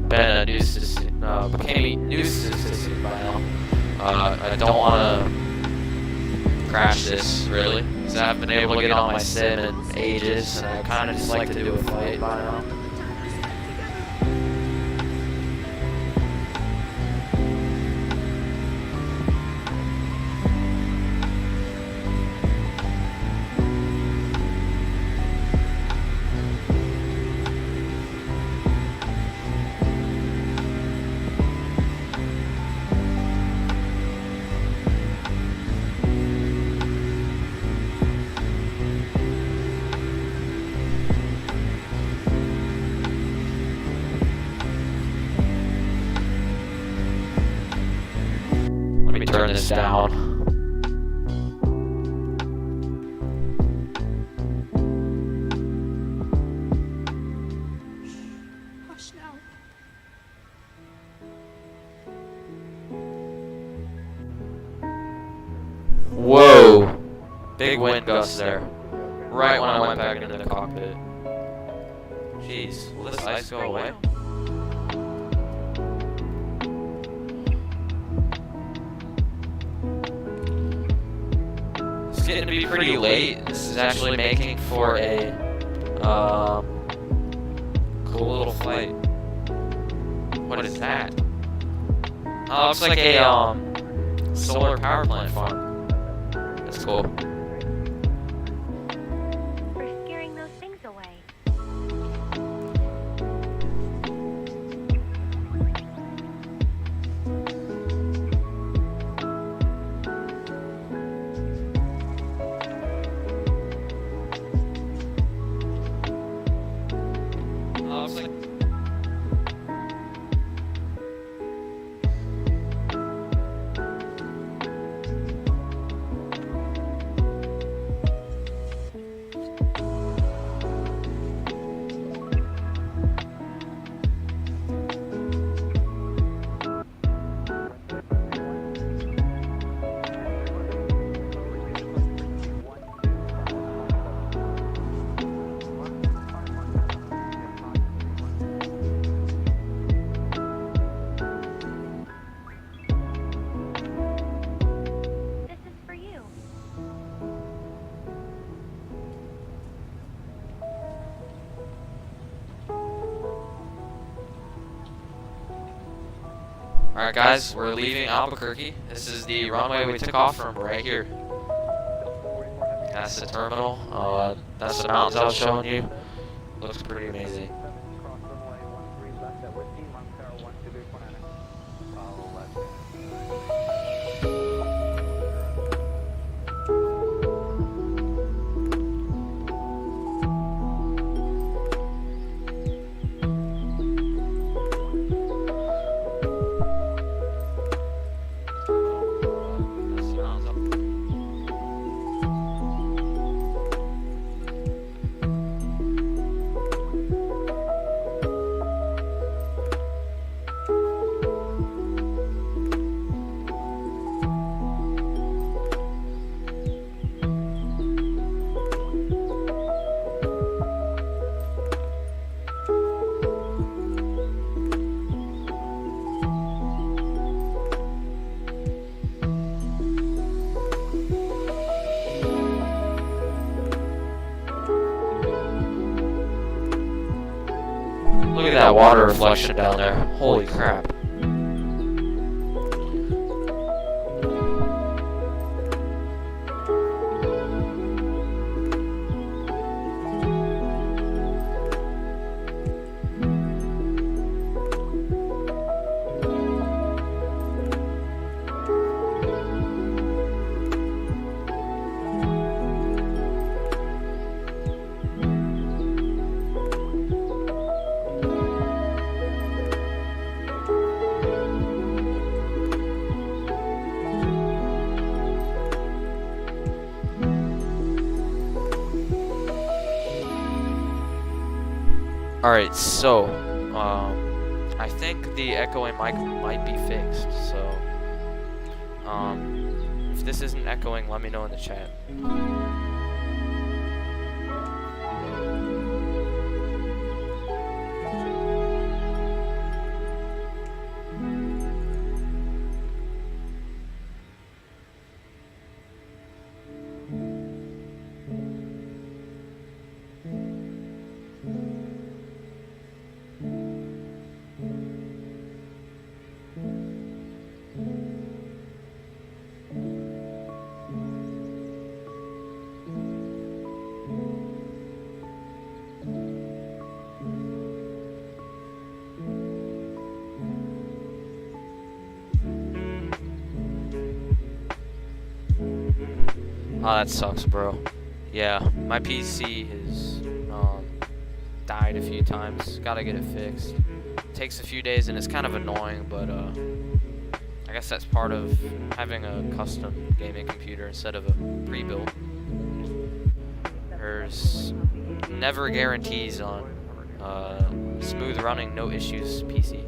been a nuisance, became a nuisance by now. I don't want to crash this really, because I haven't been able to get on my sim in ages, and I kind of just like to do a flight by now. Let me turn this down. Hush now. Whoa! Big wind gusts there. Right when I went back into the cockpit. Jeez, will this ice go away? It's getting to be pretty late. This is actually making for a cool little flight. What is that? Oh, it looks like a solar power plant farm. That's cool. We're scaring those things away. Looks like Alright guys, we're leaving Albuquerque. This is the runway we took off from right here. That's the terminal. That's the mountains I was showing you. Looks pretty amazing. Cross runway 13 left at Whiskey, Montero 12349. Follow left. Look at that water reflection down there. Holy crap. Alright, so, I think the echoing mic might be fixed, so, if this isn't echoing, let me know in the chat. Oh, that sucks, bro. Yeah, my PC has died a few times. Gotta get it fixed. Takes a few days and it's kind of annoying, but I guess that's part of having a custom gaming computer instead of a pre-built. There's never guarantees on smooth running, no issues PC.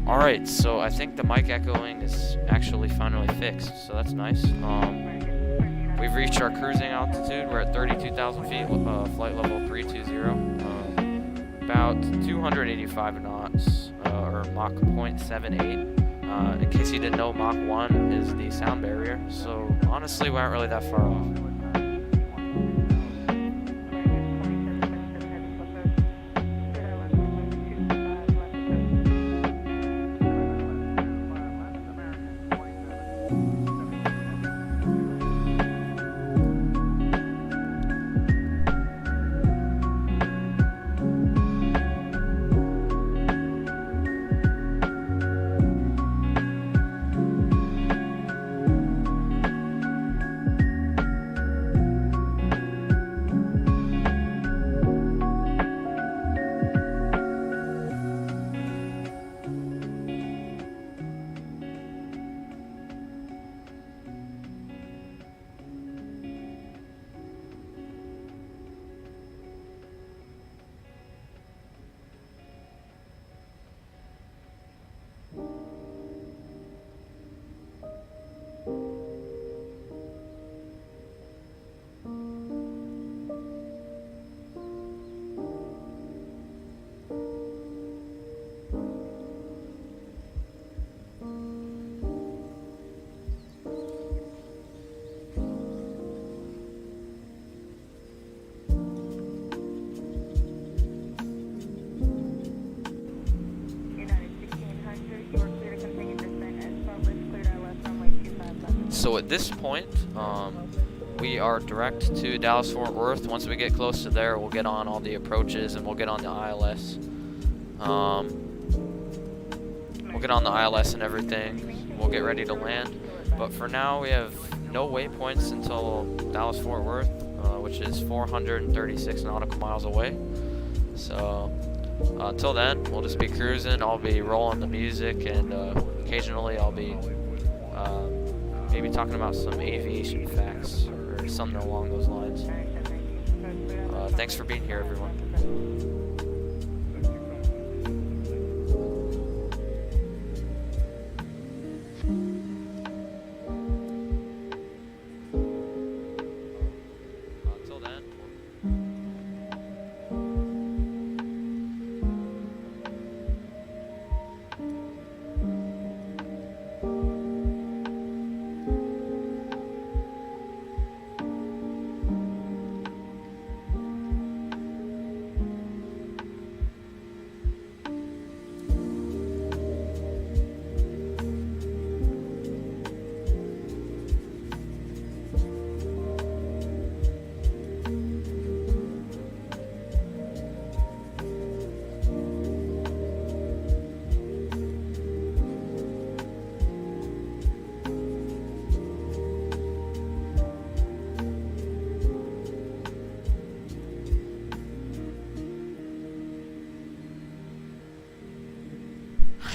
Alright, so I think the mic echoing is actually finally fixed, so that's nice. We've reached our cruising altitude. We're at 32,000 feet, flight level 320. About 285 knots, or Mach 0.78. In case you didn't know, Mach 1 is the sound barrier, so honestly we aren't really that far off. So at this point, we are direct to Dallas-Fort Worth. Once we get close to there, we'll get on all the approaches and we'll get on the ILS. We'll get on the ILS and everything. We'll get ready to land. But for now, we have no waypoints until Dallas-Fort Worth, which is 436 nautical miles away. So until then, we'll just be cruising. I'll be rolling the music, and occasionally I'll be maybe talking about some aviation facts or something along those lines. Thanks for being here, everyone. Until then.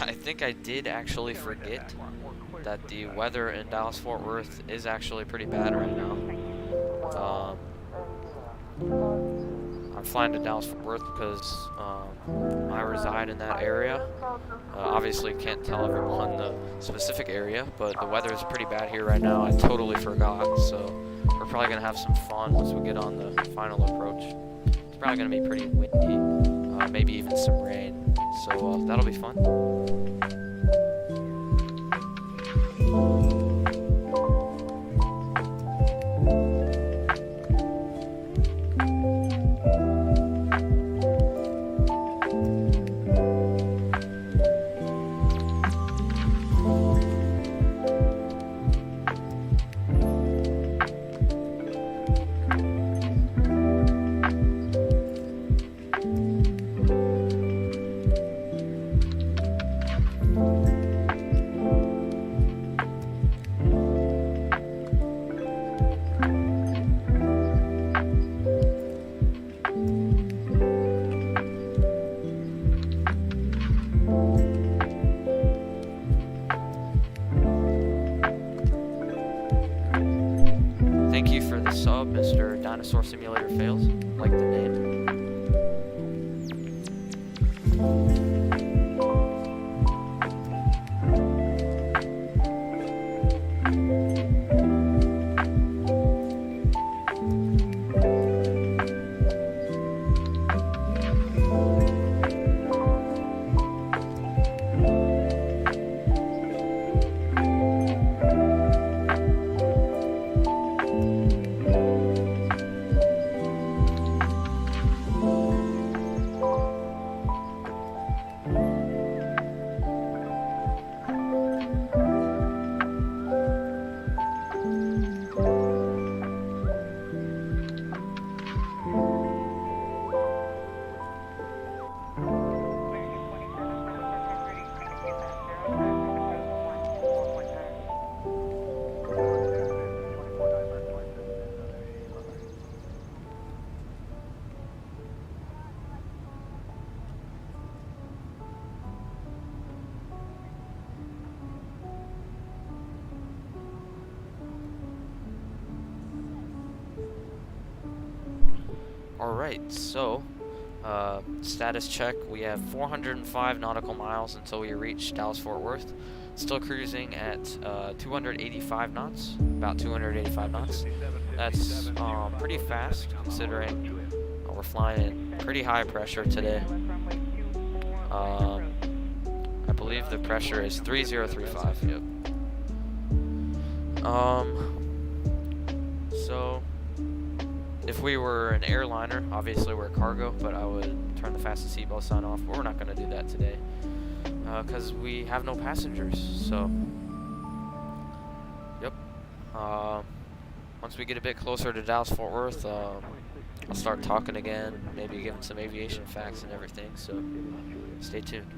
I think I did actually forget that the weather in Dallas-Fort Worth is actually pretty bad right now. I'm flying to Dallas-Fort Worth because I reside in that area. Obviously can't tell everyone the specific area, but the weather is pretty bad here right now. I totally forgot, so we're probably going to have some fun once we get on the final approach. It's probably going to be pretty windy, maybe even some rain, so that'll be fun. Thank you for the sub, Mr. Dinosaur Simulator Fails. Like the name. Alright, so status check. We have 405 nautical miles until we reach Dallas-Fort Worth. Still cruising at 285 knots, about 285 knots. That's pretty fast considering we're flying in pretty high pressure today. I believe the pressure is 3035. Yep. So if we were an airliner, obviously we're cargo, but I would turn the fastest seatbelt sign off. But we're not going to do that today because we have no passengers. So, yep. Once we get a bit closer to Dallas-Fort Worth, I'll start talking again, maybe giving some aviation facts and everything. So, stay tuned.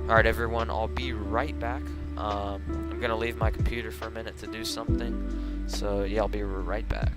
Alright everyone, I'll be right back. I'm gonna leave my computer for a minute to do something. So yeah, I'll be right back.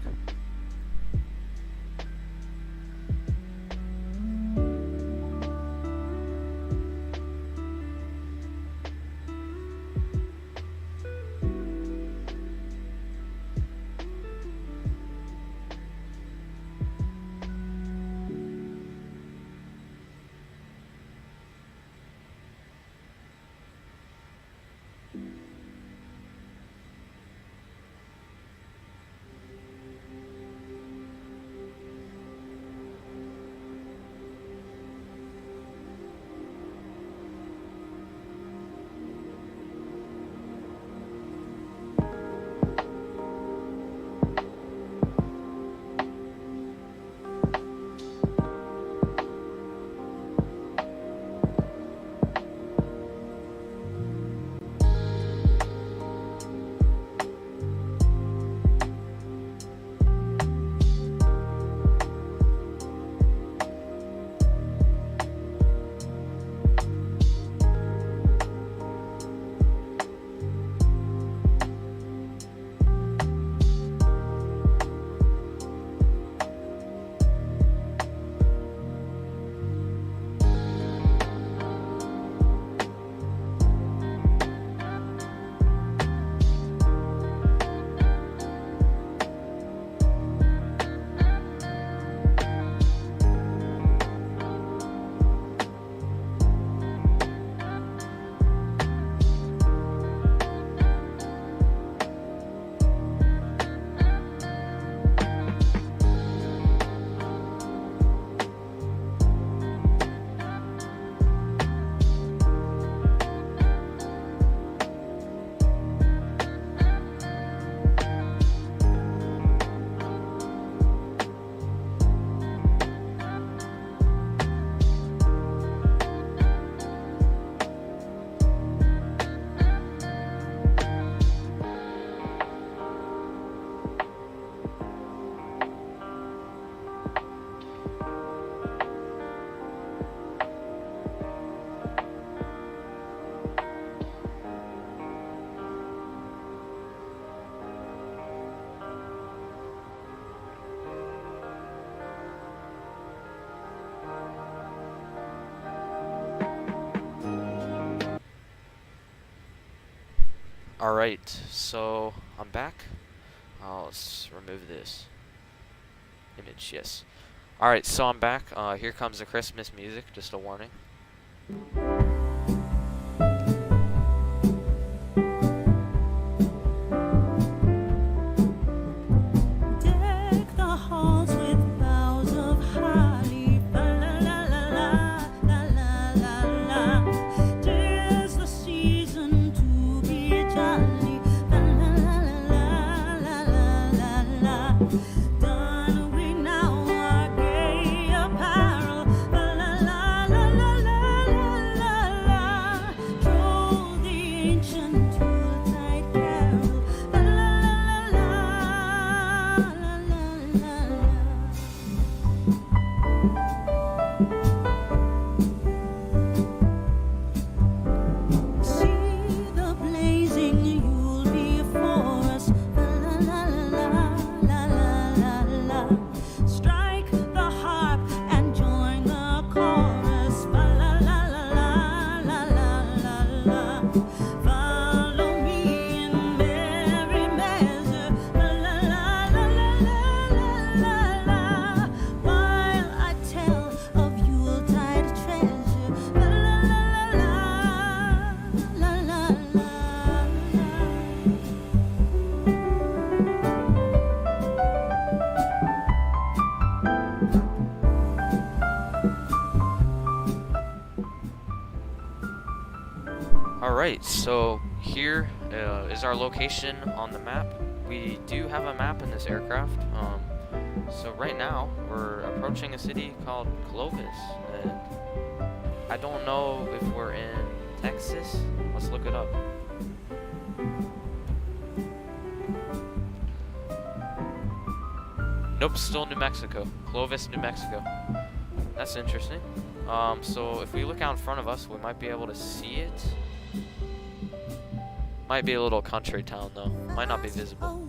Alright, so I'm back. Let's remove this image, yes. Alright, so I'm back. Here comes the Christmas music, just a warning. Done we now our gay apparel. Follow me in merry measure, la la la la la la la la, while I tell of Yuletide treasure, la la la la la la la. Alright, so here is our location on the map. We do have a map in this aircraft. So right now, we're approaching a city called Clovis. And I don't know if we're in Texas. Let's look it up. Nope, still New Mexico. Clovis, New Mexico. That's interesting. So if we look out in front of us, we might be able to see it. Might be a little country town though. Might not be visible.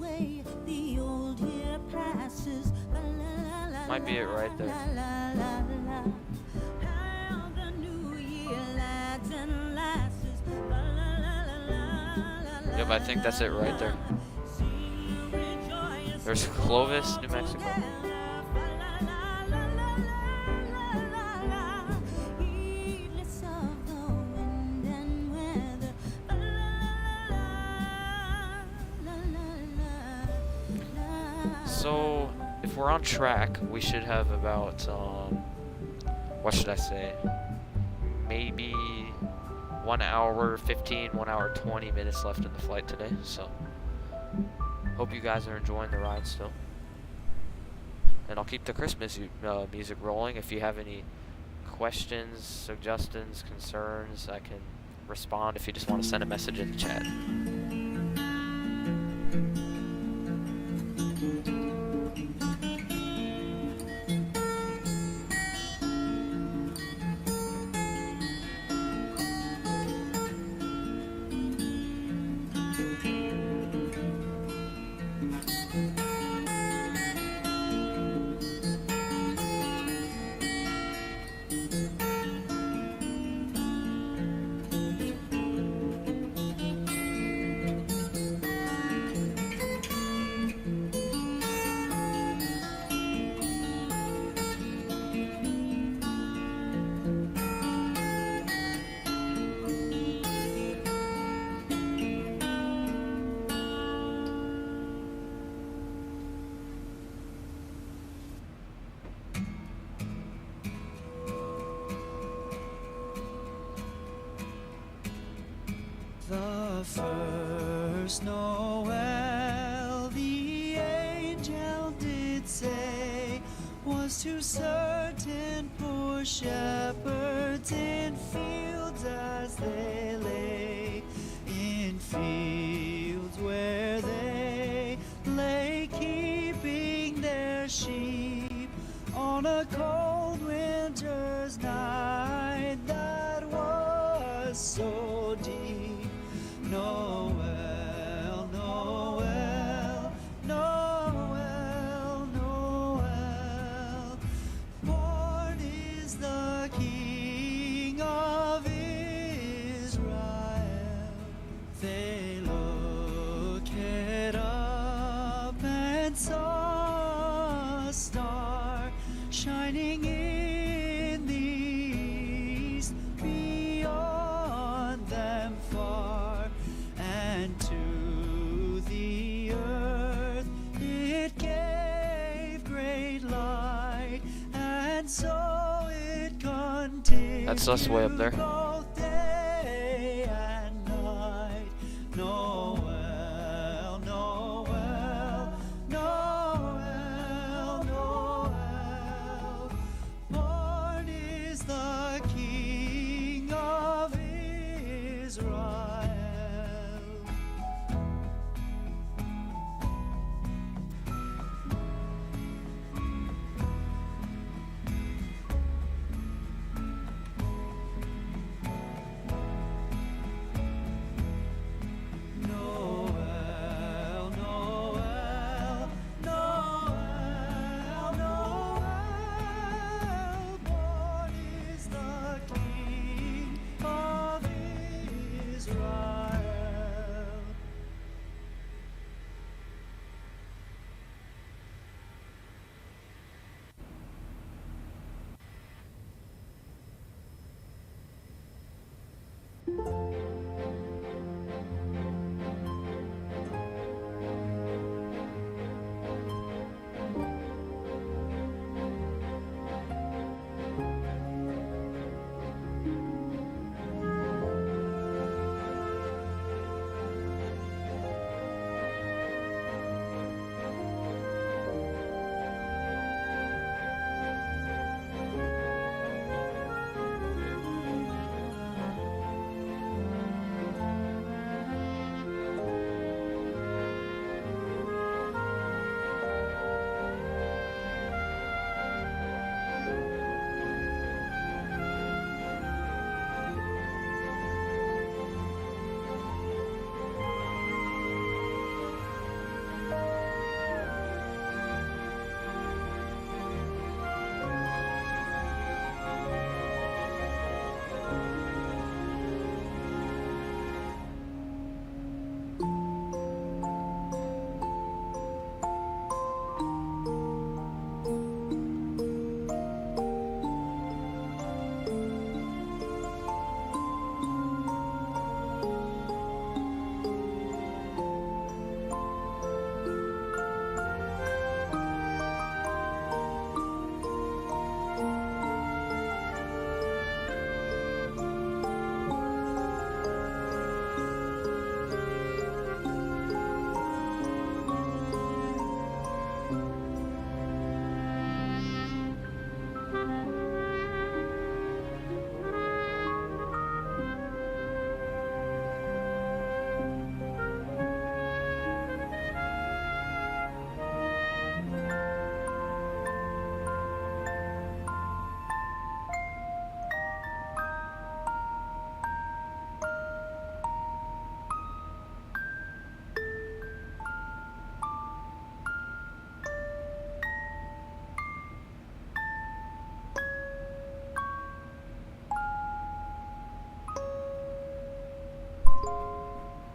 Might be it right there. Yep, I think that's it right there. There's Clovis, New Mexico. So, if we're on track, we should have about, what should I say? Maybe 1 hour 15, 1 hour 20 minutes left in the flight today. So, hope you guys are enjoying the ride still. And I'll keep the Christmas music rolling. If you have any questions, suggestions, concerns, I can respond if you just want to send a message in the chat. The first Noel, the angel did say, was to certain poor shepherds in fields as they lay, in fields where they lay keeping their sheep on a cold winter's night that was so deep. Noel, Noel, Noel, Noel, born is the King of Israel. They looked up and saw a star shining in the east, beyond them far, and to the earth it gave great light, and so it continued. That's us way up there. Both day and night. Noel, Noel, Noel, Noel, born is the King of Israel. Noel, Noel, Noel, Noel, born is the King of Israel.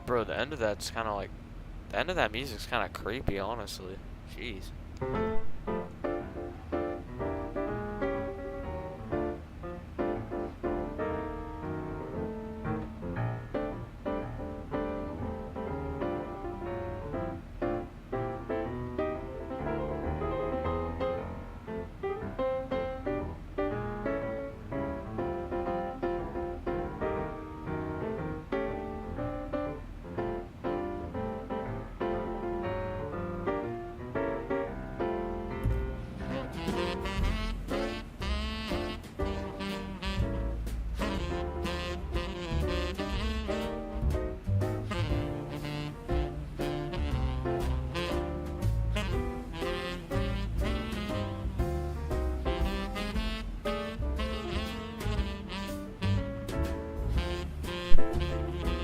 Bro, the end of that's kind of like, the end of that music's kind of creepy, honestly. Jeez.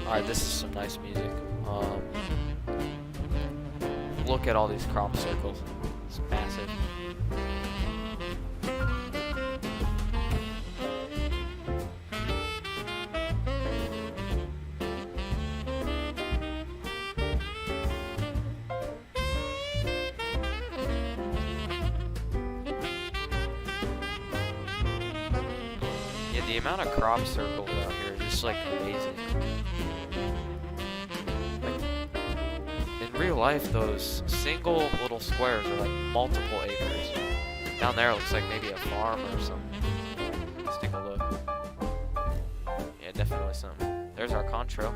Alright, this is some nice music. Look at all these crop circles. It's massive. Yeah, the amount of crop circles out here is just like amazing. In real life, those single little squares are like multiple acres. Down there it looks like maybe a farm or something. Let's take a look. Yeah, definitely something. There's our contrail.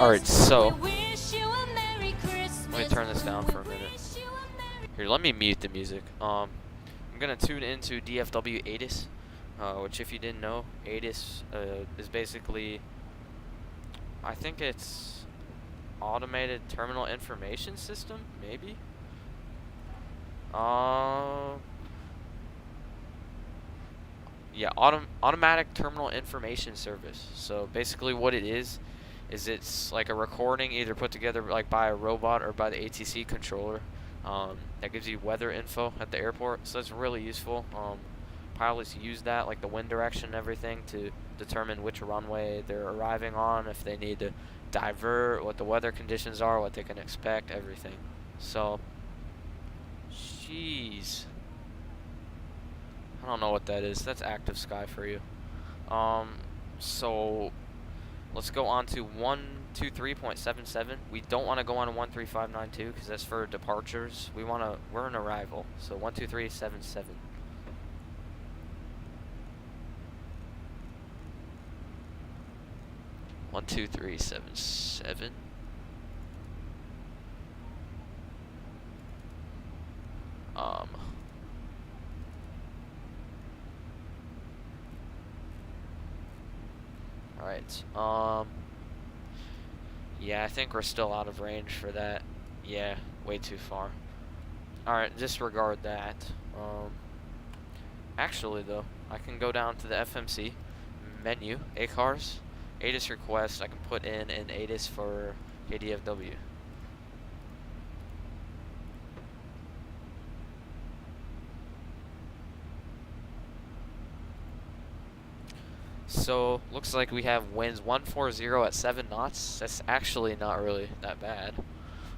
Alright, so We wish you a Merry Christmas. let me turn this down for a minute. Here, let me mute the music. I'm gonna tune into DFW ATIS, which, if you didn't know, ATIS is basically, I think it's Automated Terminal Information System, maybe. Yeah, Automatic Terminal Information Service. So basically, what it is it's like a recording either put together like by a robot or by the ATC controller. That gives you weather info at the airport, so it's really useful. Pilots use that, like the wind direction and everything, to determine which runway they're arriving on, if they need to divert, what the weather conditions are, what they can expect, everything. So, jeez, I don't know what that is. That's active sky for you. So let's go on to 123.77. We don't want to go on to 13592 because that's for departures. We're an arrival. So 123.77. One, 2, 3, 7, 7. Alright, yeah, I think we're still out of range for that. Yeah, way too far. Alright, disregard that. Actually, though, I can go down to the FMC menu, ACARS, ATIS request. I can put in an ATIS for KDFW. So, looks like we have winds 140 at 7 knots. That's actually not really that bad.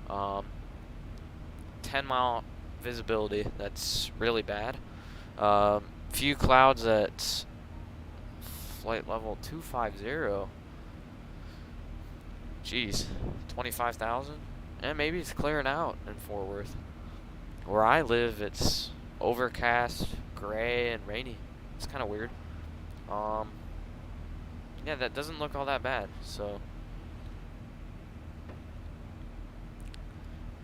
10-mile visibility, that's really bad. Few clouds at flight level 250. Jeez, 25,000? And maybe it's clearing out in Fort Worth. Where I live, it's overcast, gray, and rainy. It's kind of weird. Yeah, that doesn't look all that bad, so.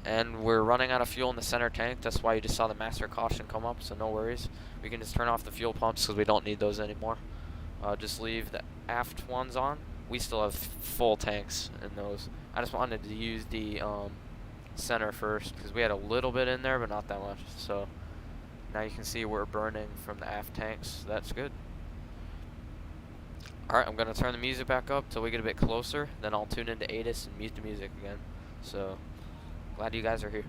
And we're running out of fuel in the center tank. That's why you just saw the master caution come up, so no worries. We can just turn off the fuel pumps because we don't need those anymore. Just leave the aft ones on. We still have full tanks in those. I just wanted to use the center first because we had a little bit in there, but not that much. So now you can see we're burning from the aft tanks. So that's good. Alright, I'm going to turn the music back up till we get a bit closer. Then I'll tune into ATIS and mute the music again. So, glad you guys are here.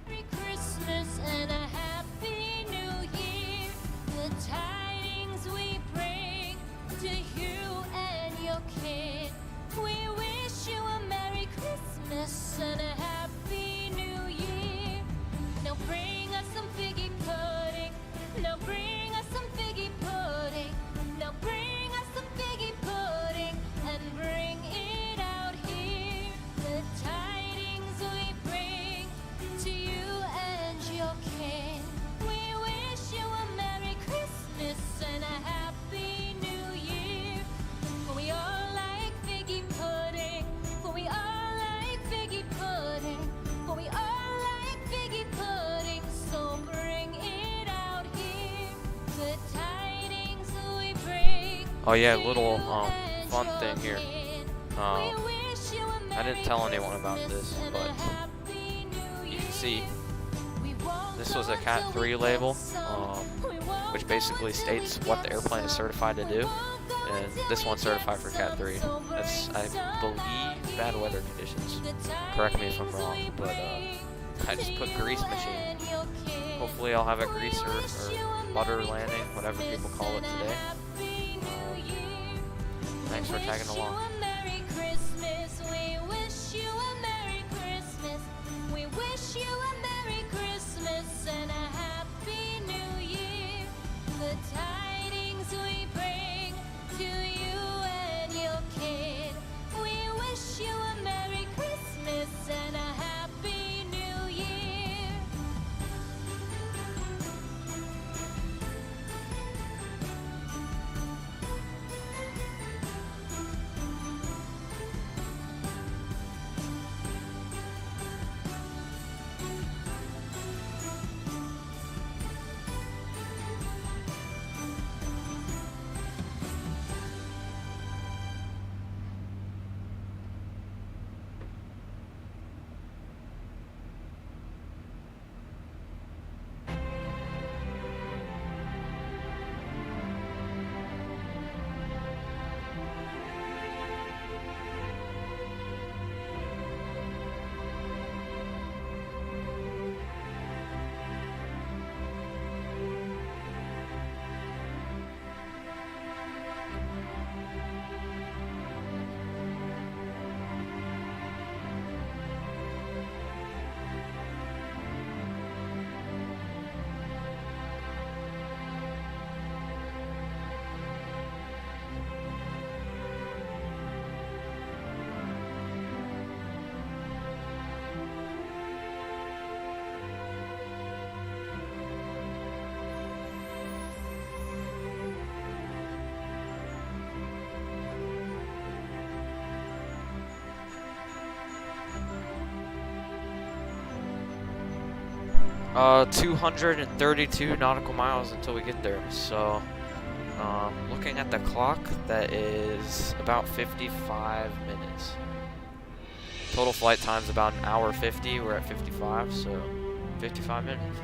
Merry Christmas and a Happy New Year. The tidings we bring to you and your kid. We wish you a Merry Christmas and a Happy New Year. Now bring us some figgy pudding. Now bring us some figgy pudding. Now bring us some figgy pudding and bring it out here. The tidings we bring to you and your kin. We wish you a Merry Christmas and a Happy New Year. For we all like figgy pudding. For we all like figgy pudding. For we all like figgy pudding. So bring it out here. The tidings we bring. Oh yeah, little fun thing here. I didn't tell anyone about this, but you can see this was a Cat 3 label, which basically states what the airplane is certified to do, and this one's certified for Cat 3. That's, I believe, bad weather conditions. Correct me if I'm wrong, but I just put grease machine. Hopefully I'll have a greaser or butter landing, whatever people call it today. Thanks for tagging along. Merry Christmas. We wish you a Merry Christmas. We wish you a Merry Christmas and a Happy New Year. The tidings we bring to you and your kid. We wish you a Merry Christmas and a Happy New Year. 232 nautical miles until we get there. So, looking at the clock, that is about 55 minutes. Total flight time's about an hour 50. We're at 55, so 55 minutes.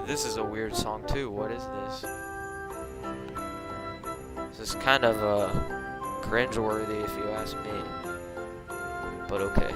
This is a weird song too. What is this? This is kind of cringe-worthy if you ask me. But okay.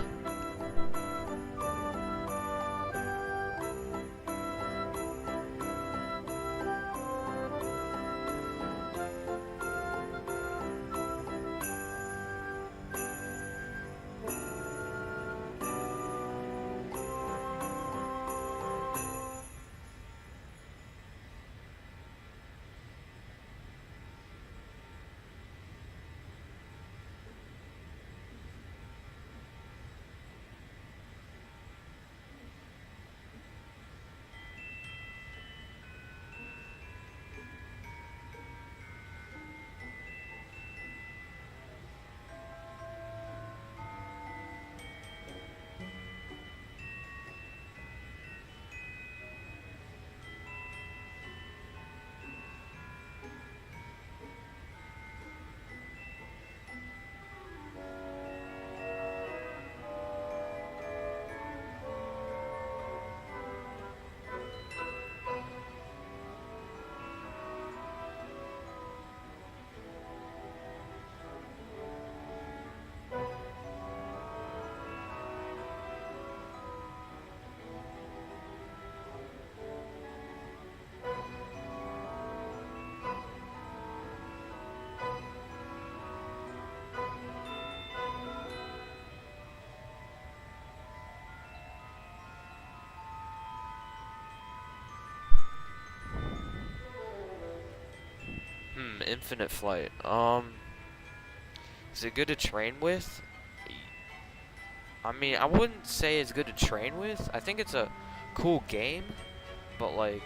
Infinite flight. Is it good to train with? I mean, I wouldn't say it's good to train with. I think it's a cool game, but like,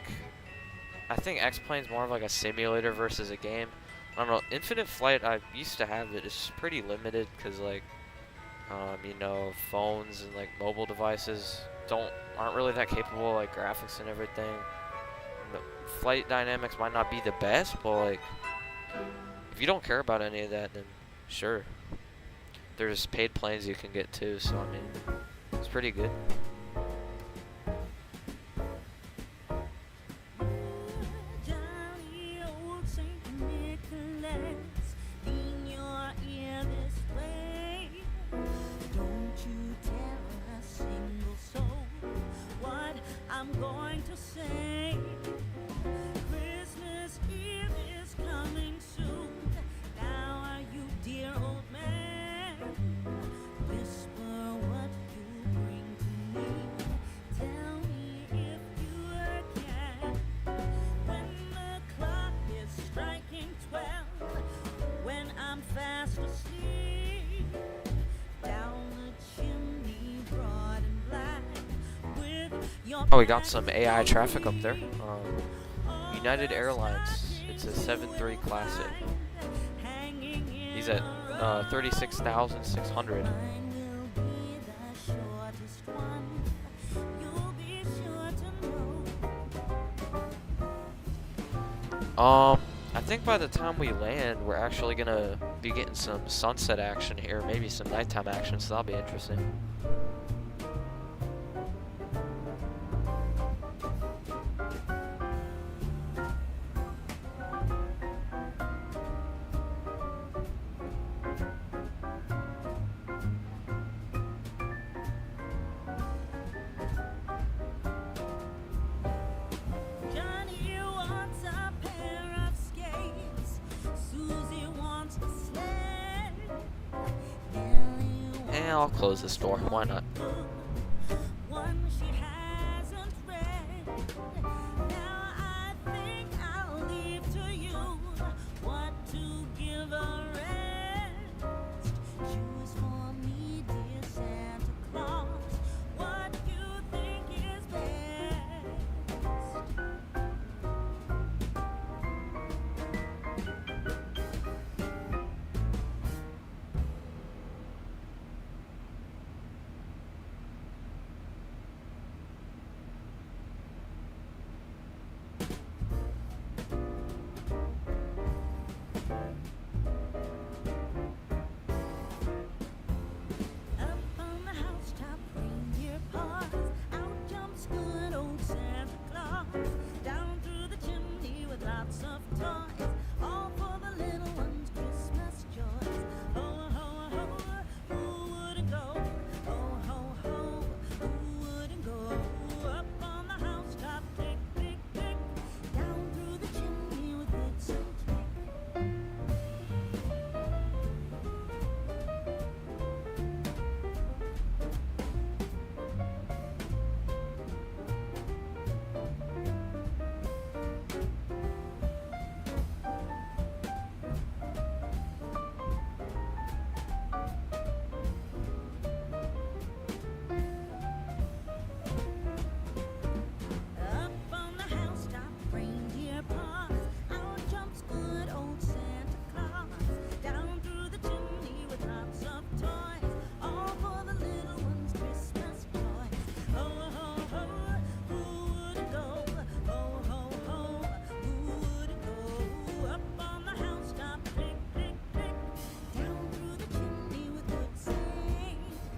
I think X-Plane's more of like a simulator versus a game. I don't know. Infinite flight, I used to have it. It's pretty limited because like, you know, phones and like mobile devices aren't really that capable of like graphics and everything. The flight dynamics might not be the best, but like, if you don't care about any of that, then sure. There's paid planes you can get too, so I mean, it's pretty good. Jolly old Saint Nicholas, in your ear this way. Don't you tell a single soul what I'm going to say. Christmas Eve is coming soon. Now are you, dear old man? Whisper what you bring to me. Tell me if you can. When the clock is striking 12, when I'm fast asleep, down the chimney, broad and black, with your Oh, we got some AI traffic up there. United Airlines. It's a 7-3 Classic. He's at 36,600. I think by the time we land, we're actually gonna be getting some sunset action here, maybe some nighttime action, so that'll be interesting. Johnny wants a pair of skates. Susie wants a sled. And I'll close this door. Why not? One she hasn't read. Now I think I'll leave to you what to give a rest. Choose for me, dear Santa Claus, what you think is best. Up on the housetop, reindeer paws. Out jumps good old Santa Claus. Down through the chimney with lots of toys. All for the little ones' Christmas joys. Ho, ho, ho, who wouldn't go? Ho, ho, ho, who wouldn't go? Up on the housetop, tick, tick, tick. Down through the chimney with bits and twigs. Up on the housetop, reindeer paws. Out jumps good old Santa Claus. Down through the chimney with lots of toys. All for the little ones' Christmas joys. Ho, ho, ho, who wouldn't go? Ho, ho, ho, who wouldn't go? Up on the housetop, click, click, click. Down through the chimney with good Saint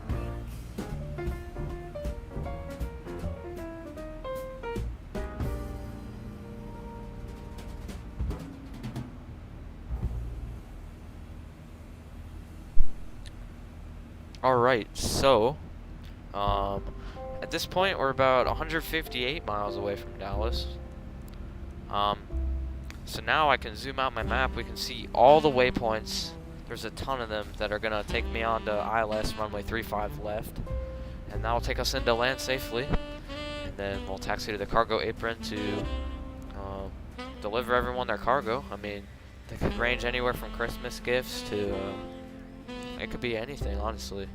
Nick. Alright, so, at this point, we're about 158 miles away from Dallas. So now I can zoom out my map. We can see all the waypoints. There's a ton of them that are going to take me on to ILS runway 35 left. And that'll take us into land safely. And then we'll taxi to the cargo apron to deliver everyone their cargo. I mean, They could range anywhere from Christmas gifts to, it could be anything, honestly.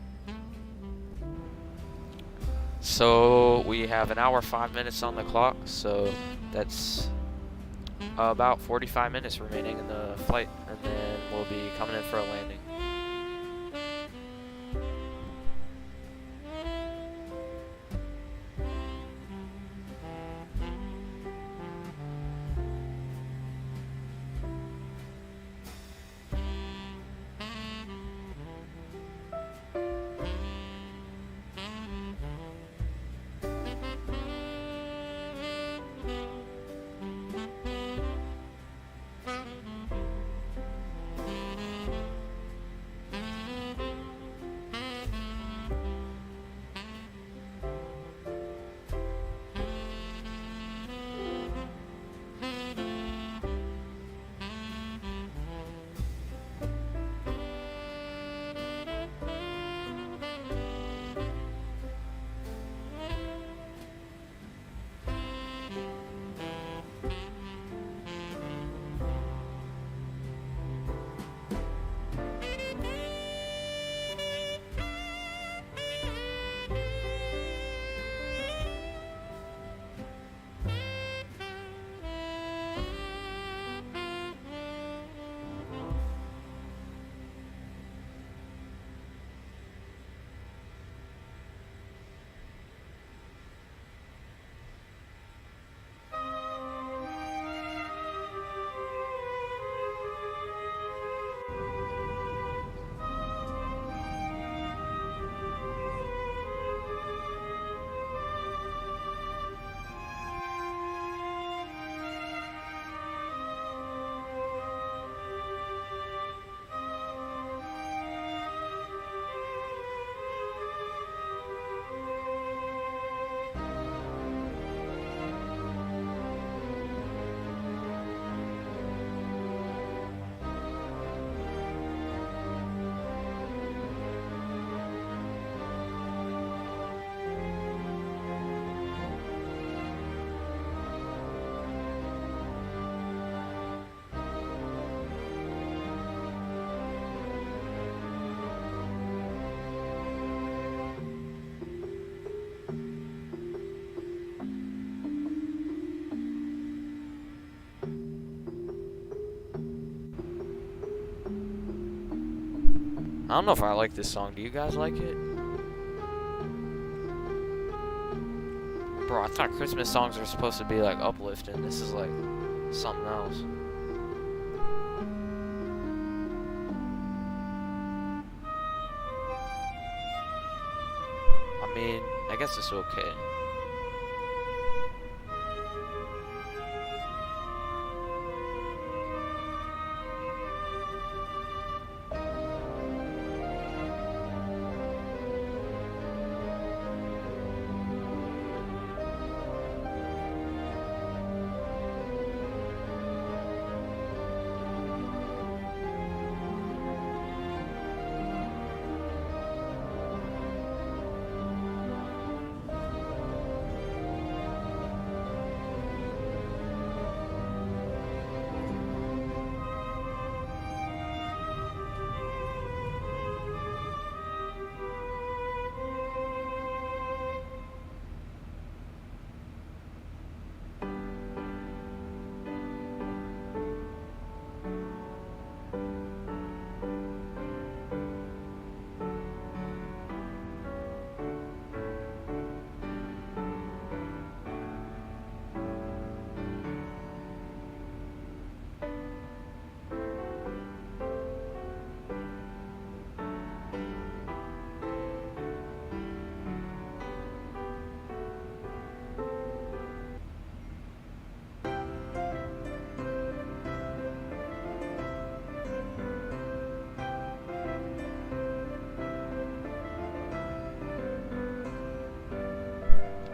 So we have an hour 5 minutes on the clock, so that's about 45 minutes remaining in the flight, and then we'll be coming in for a landing. I don't know if I like this song. Do you guys like it? Bro, I thought Christmas songs are supposed to be like uplifting. This is like something else. I mean, I guess it's okay.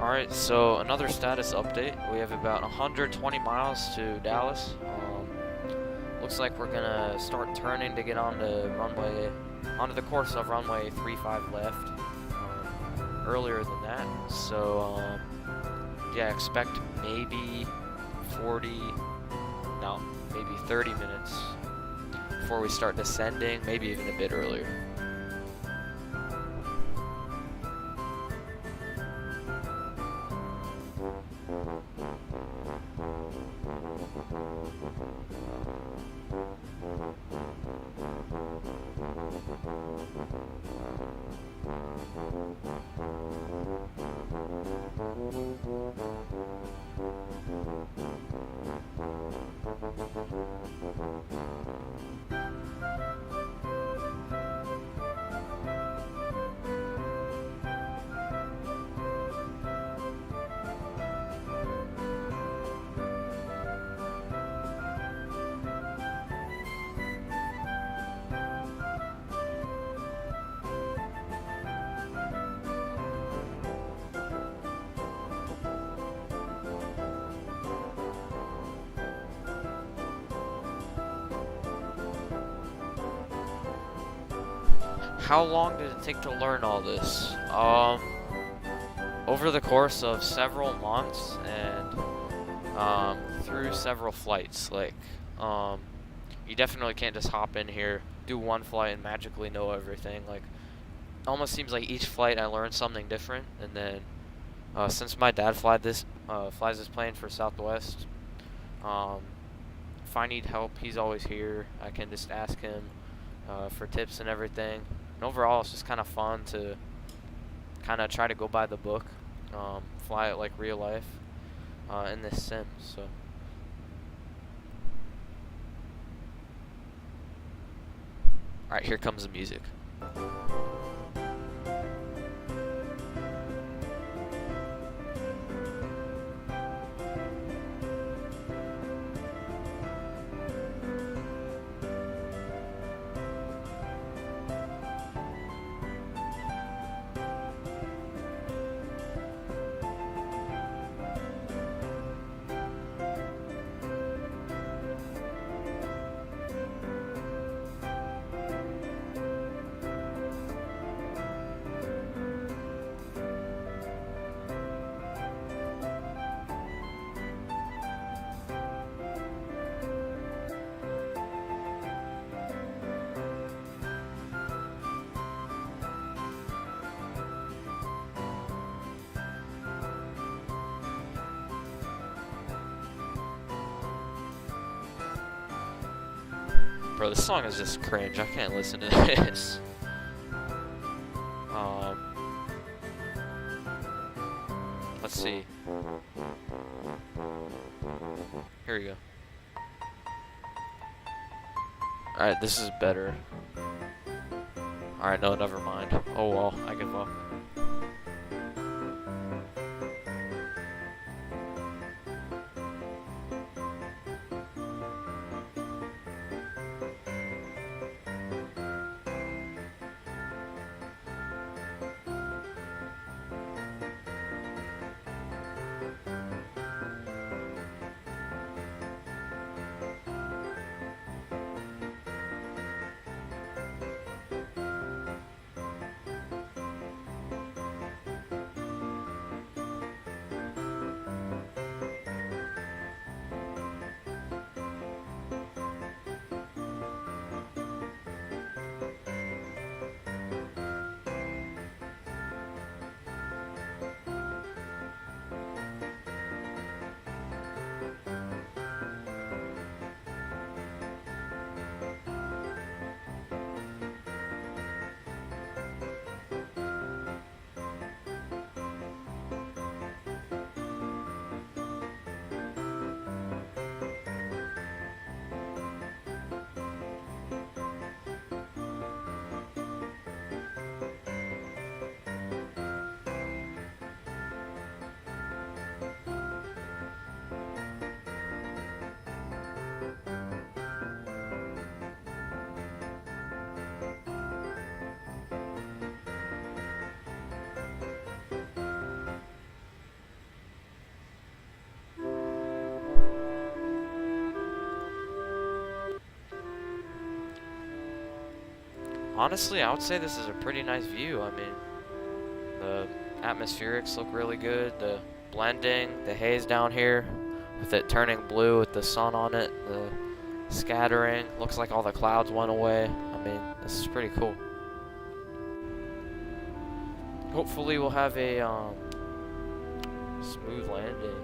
Alright, so another status update. We have about 120 miles to Dallas. Looks like we're gonna start turning to get onto the course of runway 35 left earlier than that. So yeah, expect maybe 30 minutes before we start descending, maybe even a bit earlier. How long did it take to learn all this? Over the course of several months and through several flights. Like, you definitely can't just hop in here, do one flight, and magically know everything. Like, it almost seems like each flight I learn something different. And then, since my dad flies this plane for Southwest, if I need help, he's always here. I can just ask him for tips and everything. And overall, it's just kind of fun to kind of try to go by the book, fly it like real life in this sim. So. Alright, here comes the music. Bro, this song is just cringe. I can't listen to this. Let's see. Here we go. Alright, this is better. Alright, no, never mind. Oh well, I give up. Honestly, I would say this is a pretty nice view. I mean, the atmospherics look really good. The blending, the haze down here, with it turning blue with the sun on it. The scattering. Looks like all the clouds went away. I mean, this is pretty cool. Hopefully we'll have a smooth landing.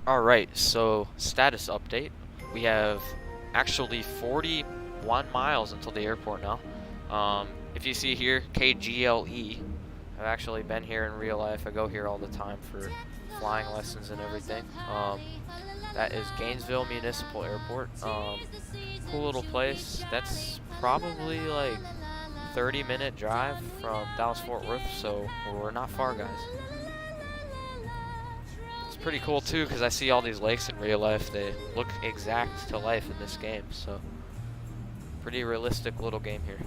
Alright, so status update. We have actually 41 miles until the airport now. If you see here, KGLE, I've actually been here in real life. I go here all the time for flying lessons and everything. That is Gainesville Municipal Airport. Cool little place. That's probably like 30-minute drive from Dallas-Fort Worth, so we're not far, guys. It's pretty cool too, because I see all these lakes in real life. They look exact to life in this game, so pretty realistic little game here.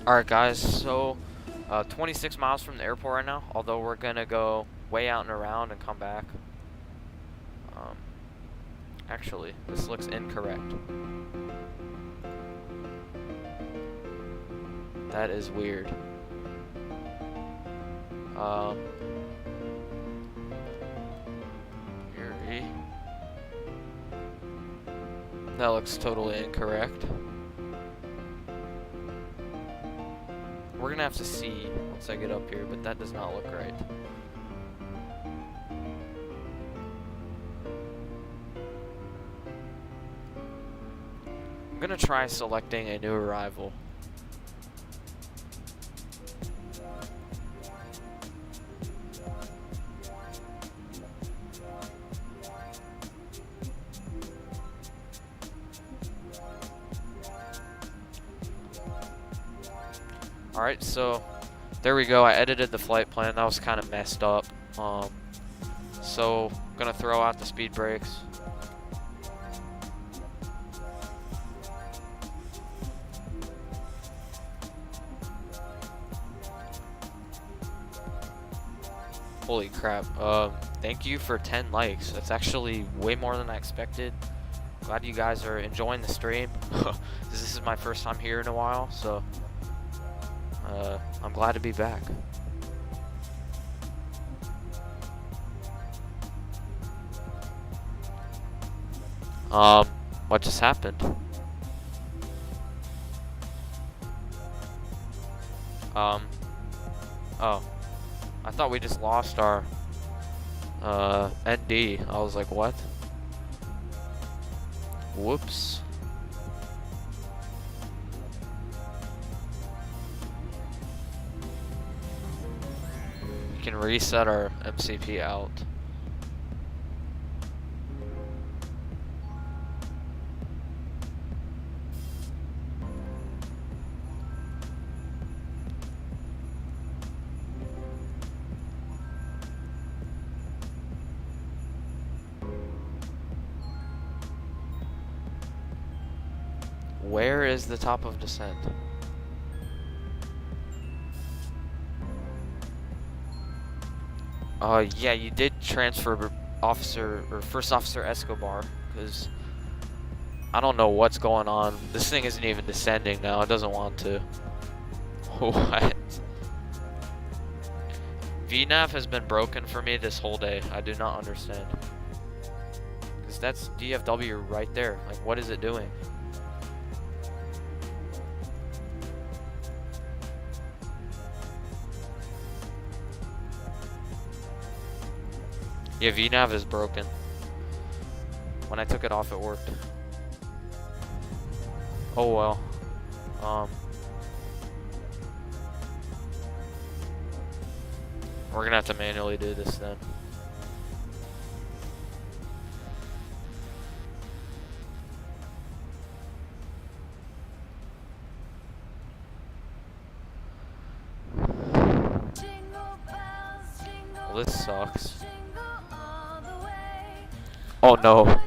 Alright guys, so 26 miles from the airport right now, although we're gonna go way out and around and come back. Actually, this looks incorrect. That is weird. That looks totally incorrect. We're gonna have to see once I get up here, but that does not look right. I'm gonna try selecting a new arrival. Alright, so there we go. I edited the flight plan. That was kind of messed up. So I'm gonna throw out the speed brakes. Holy crap. Thank you for 10 likes. That's actually way more than I expected. Glad you guys are enjoying the stream. This is my first time here in a while, so I'm glad to be back. What just happened? Oh, I thought we just lost our ND. I was like, what? Whoops. We can reset our MCP out. Where is the top of descent? Yeah, you did transfer officer or first officer Escobar, because I don't know what's going on. This thing isn't even descending now. It doesn't want to. What? VNAV has been broken for me this whole day. I do not understand. Because that's DFW right there. Like, what is it doing? Yeah, VNav is broken. When I took it off, it worked. Oh well. We're gonna have to manually do this then. Well, this sucks. Oh no.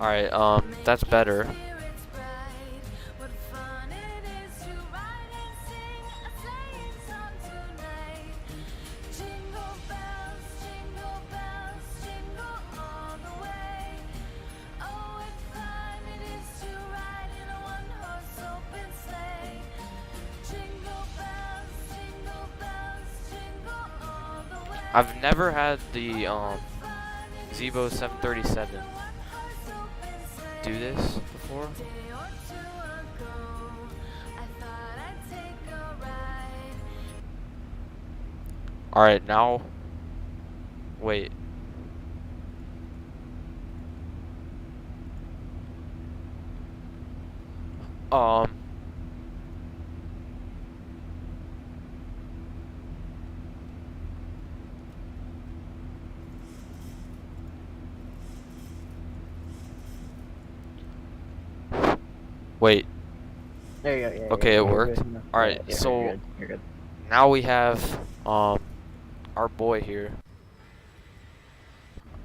Alright, that's better. I've never had the Zebo 737 do this before. Alright, now wait. Wait. There you go. Yeah, okay, yeah, it worked. Alright, yeah, so you're good. now we have our boy here.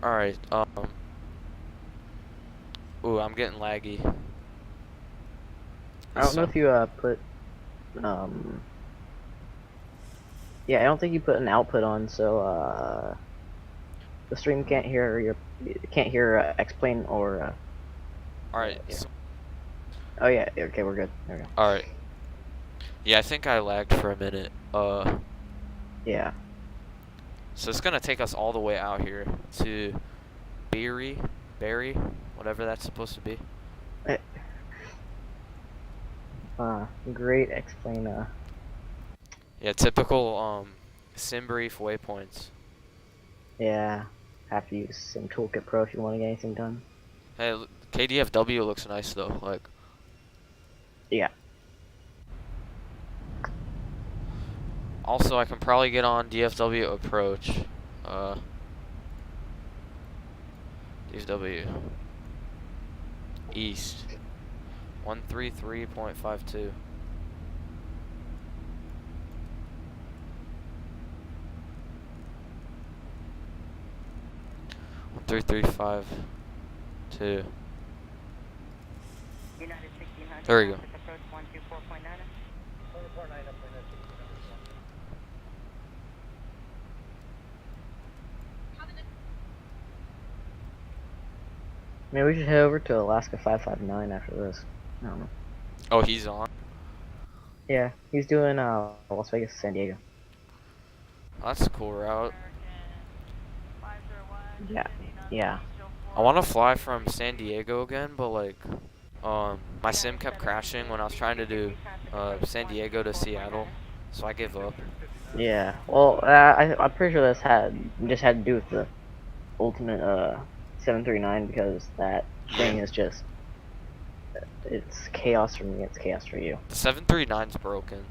Alright, ooh, I'm getting laggy. I don't know if you put yeah, I don't think you put an output on, so the stream can't hear explain or Alright. yeah. So Oh yeah, okay, we're good. There we go. alright. Yeah, I think I lagged for a minute. Yeah. So it's gonna take us all the way out here to Barry, whatever that's supposed to be. Great explain. Yeah, typical sim brief waypoints. Yeah, have to use Sim Toolkit Pro if you want to get anything done. Hey, KDFW looks nice though. Like. Yeah. Also, I can probably get on DFW approach. DFW east 133.52. 13352. There we go. Maybe we should head over to Alaska 559 after this. I don't know. Oh, he's on? Yeah, he's doing Las Vegas, San Diego. That's a cool route. Yeah, yeah. I want to fly from San Diego again, but like, my sim kept crashing when I was trying to do San Diego to Seattle, so I gave up. Yeah, well, I'm pretty sure this just had to do with the ultimate 739 because that thing is just, it's chaos for me, it's chaos for you. The 739's broken.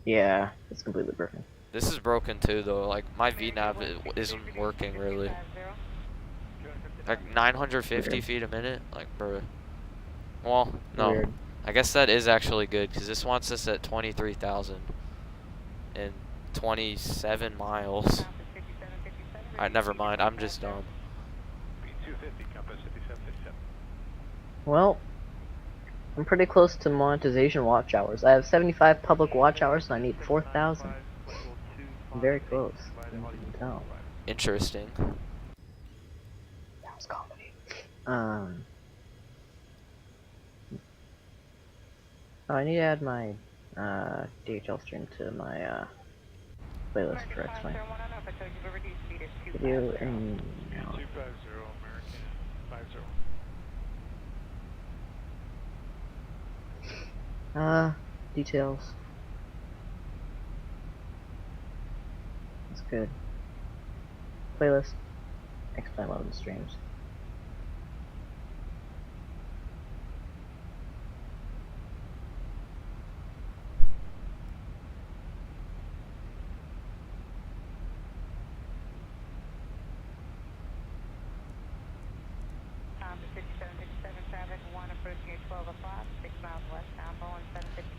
Yeah, it's completely broken. This is broken too though, like my VNav isn't working really. Like 950 feet a minute, like bro. Well, no. Weird. I guess that is actually good because this wants us at 23,000 and 27 miles. Alright, never mind, I'm just dumb. Well, I'm pretty close to monetization watch hours. I have 75 public watch hours and I need 4,000. I'm very close. You can tell. Interesting. Mom's comedy. Oh, I need to add my DHL stream to my playlist for X-Plane. Video and 250 American 50. Details. That's good. Playlist. X-Plane loading streams.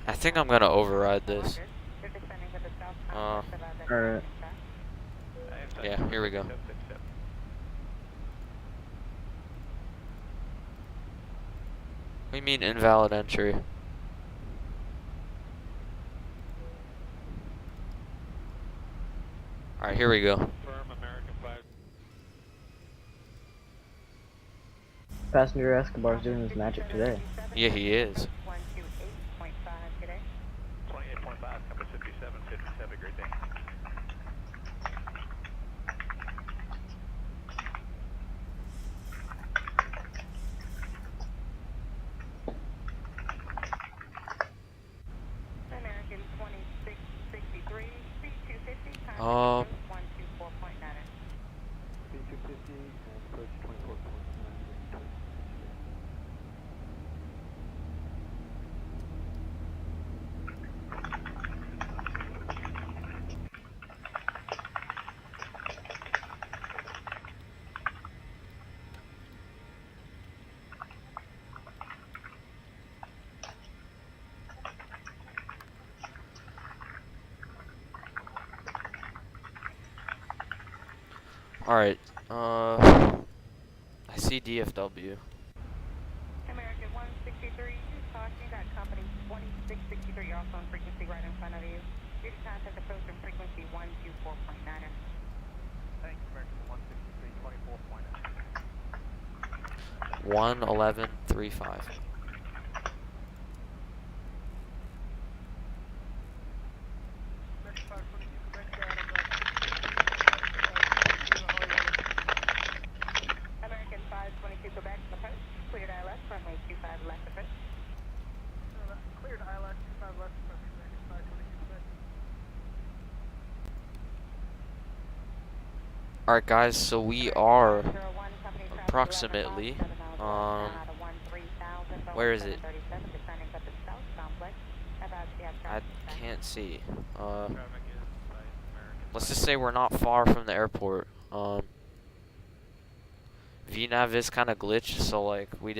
I think I'm gonna override this. Alright. Yeah, here we go. We mean invalid entry. Alright, here we go. Firm American 5. Passenger Escobar's doing his magic today. Yeah, he is. 28.5, number 57, great day. American 2663, C250, Um, 124.9. B250 and approach 24.9. alright, I see DFW. American 163, talking that company 2663, you're also on frequency right in front of you. Due to contact approach and frequency 124.9. Thanks, American 163, 24.9. 11135. American 522, go back to the post. Cleared ILS, runway 25 left approach. Cleared ILS 25 left from American 522 back. Alright guys, so we are approximately, where is it? I can't see. Let's just say we're not far from the airport. VNav is kind of glitched, so like we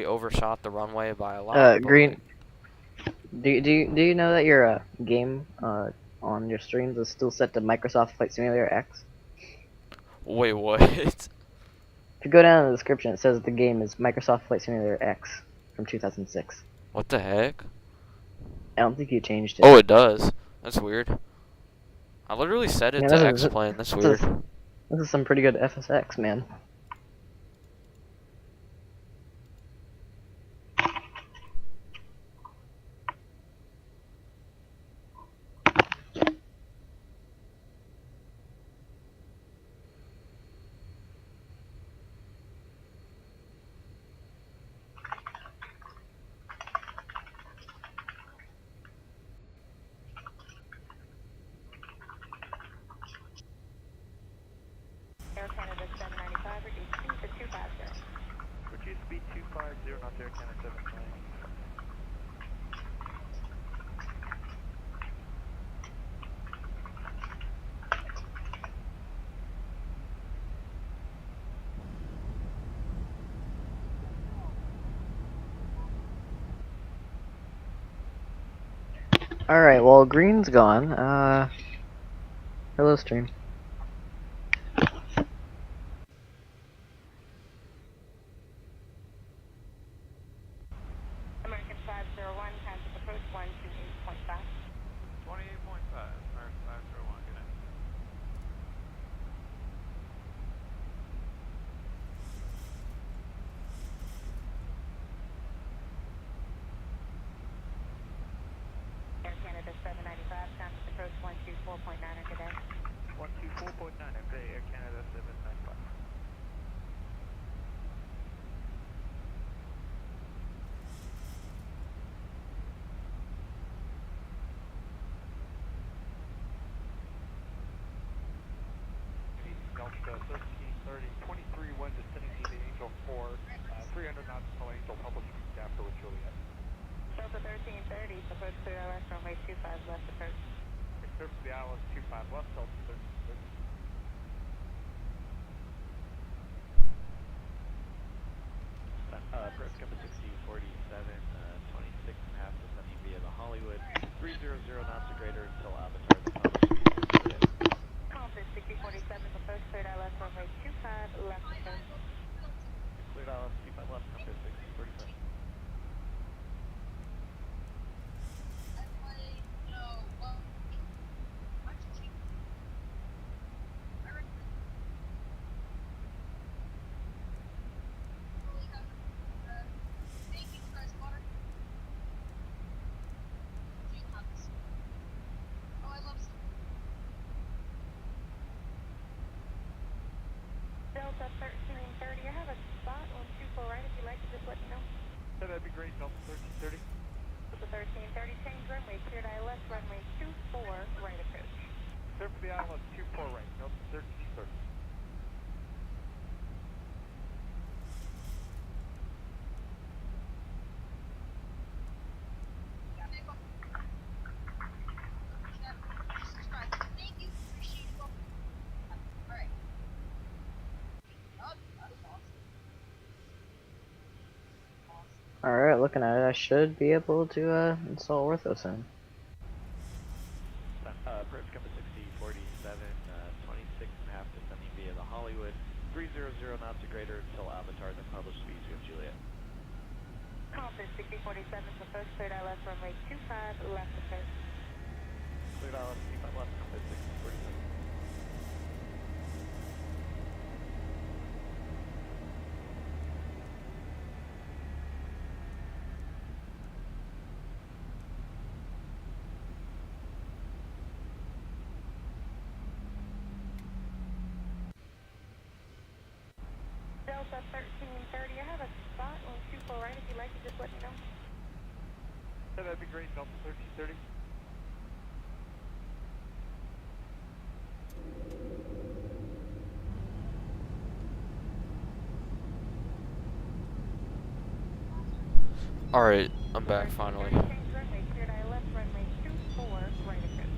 overshot the runway by a lot. but, Green. Do you know that your game on your streams is still set to Microsoft Flight Simulator X? Wait, what? If you go down in the description, it says the game is Microsoft Flight Simulator X from 2006. What the heck? I don't think you changed it. Oh, it does. That's weird. I literally set it Yeah, to X-Plane. That's weird. This is some pretty good FSX, man. Air Canada 795, reduce speed to 250. Reduce speed 250, not Air Canada 790. Alright, well, green's gone. Hello, stream. American 501, contact approach 128.5. 28.5, American 501, good night. 1330, supposed to LS runway 25 left approach. Surface of the island 25 left, Delta 1330. Approach Compass 6047, 26 and a half descending via the Hollywood, 300 knots or greater until Avatar, the public speed. Compass 6047, supposed to LS runway 25 left approach. Cleared island 25 left, Compass 6047. Delta 1330, I have a spot on 24 right if you'd like to just let me know. Yeah, that'd be great, Delta 1330. Delta 1330, change runway, cleared ILS runway 24 right approach. Surface of the island 24 right, Delta 1330. Alright, looking at it, I should be able to install Ortho soon. Approach Compass 6047, 26 and a half descending via the Hollywood, 300 knots or greater until Avatar, then published speeds of Juliet. Compass 6047, supposed cleared ILS runway 25 left approach. Cleared island 25 left, Compass 6047. Delta 1330, I have a spot on 24 right if you'd like to just let me know. Yeah, that'd be great, Delta 1330. Alright, I'm back finally. Change runway, cleared ILS runway 24 right approach.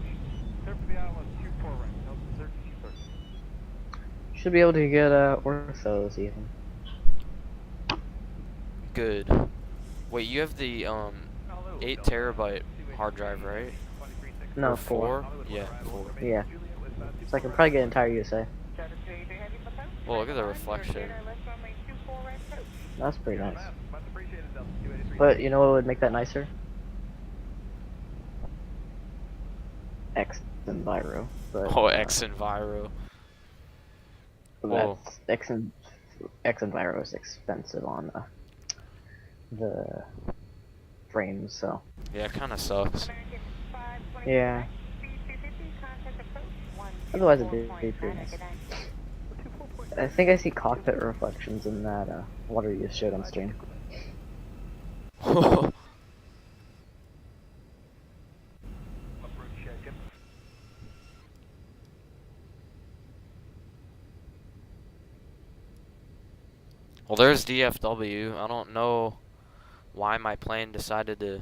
Surface of the island 24 right, Delta 1330. Should be able to get Orthos even. Good. Wait, you have the 8 terabyte hard drive, right? No, Or 4. Yeah, 4. Yeah. So I can probably get entire USA. Well, look at the reflection. That's pretty nice. But you know what would make that nicer? X Enviro. But, Oh, X Enviro. Whoa. X Enviro is expensive on the frames, so. Yeah, it kinda sucks. Yeah. Otherwise it'd be pretty nice. I think I see cockpit reflections in that water you showed on stream. Well, there's DFW. I don't know why my plane decided to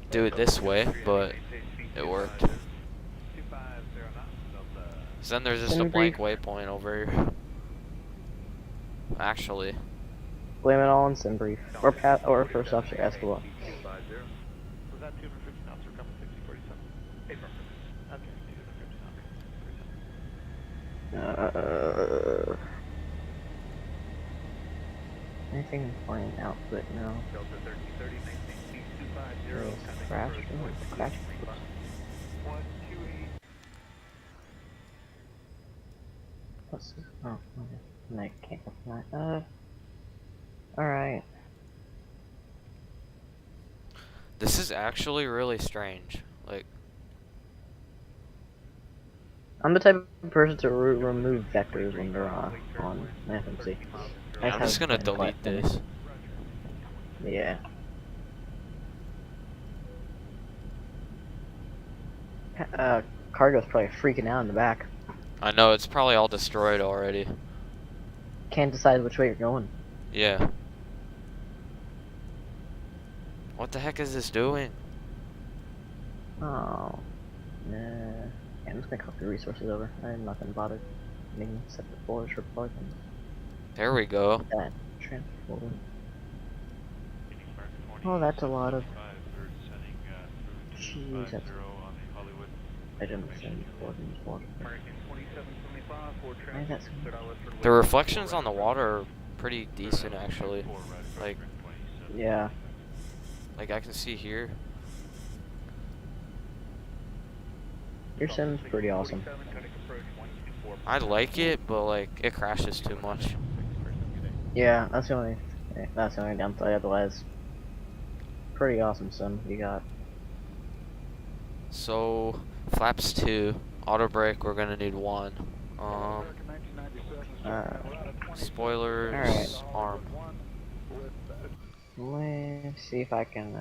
do it this way, but it worked. So then there's just a blank waypoint over here. Actually. Blame it all on SimBrief. Or first officer Escalon. Was that 250 knots or Compass 6047? Okay, 250 knots. Anything important output? No. Delta 1330, maintain speed 250. There's crash. Oh, crash. 128. What's this? Oh, okay. No, I can't open that. Alright. This is actually really strange. Like, I'm the type of person to remove vectors when they're on FMC. I'm just gonna delete this. Yeah. Cargo's probably freaking out in the back. I know, it's probably all destroyed already. Can't decide which way you're going. Yeah. What the heck is this doing? Oh. Nah. Yeah, I'm just gonna copy resources over. I'm not gonna bother making separate folders for plugins. There we go. That transfer folder. Oh, that's a lot of. Jeez, that's. I didn't send plugins water. Why is that so much? The reflections on the water are pretty decent, actually. Like, Yeah. like I can see here. Your sim's pretty awesome. I like it, but like it crashes too much. Yeah, that's the only downside. Otherwise, pretty awesome sim you got. So flaps 2, auto brake. We're gonna need 1. Spoilers, arm. Let's see if I can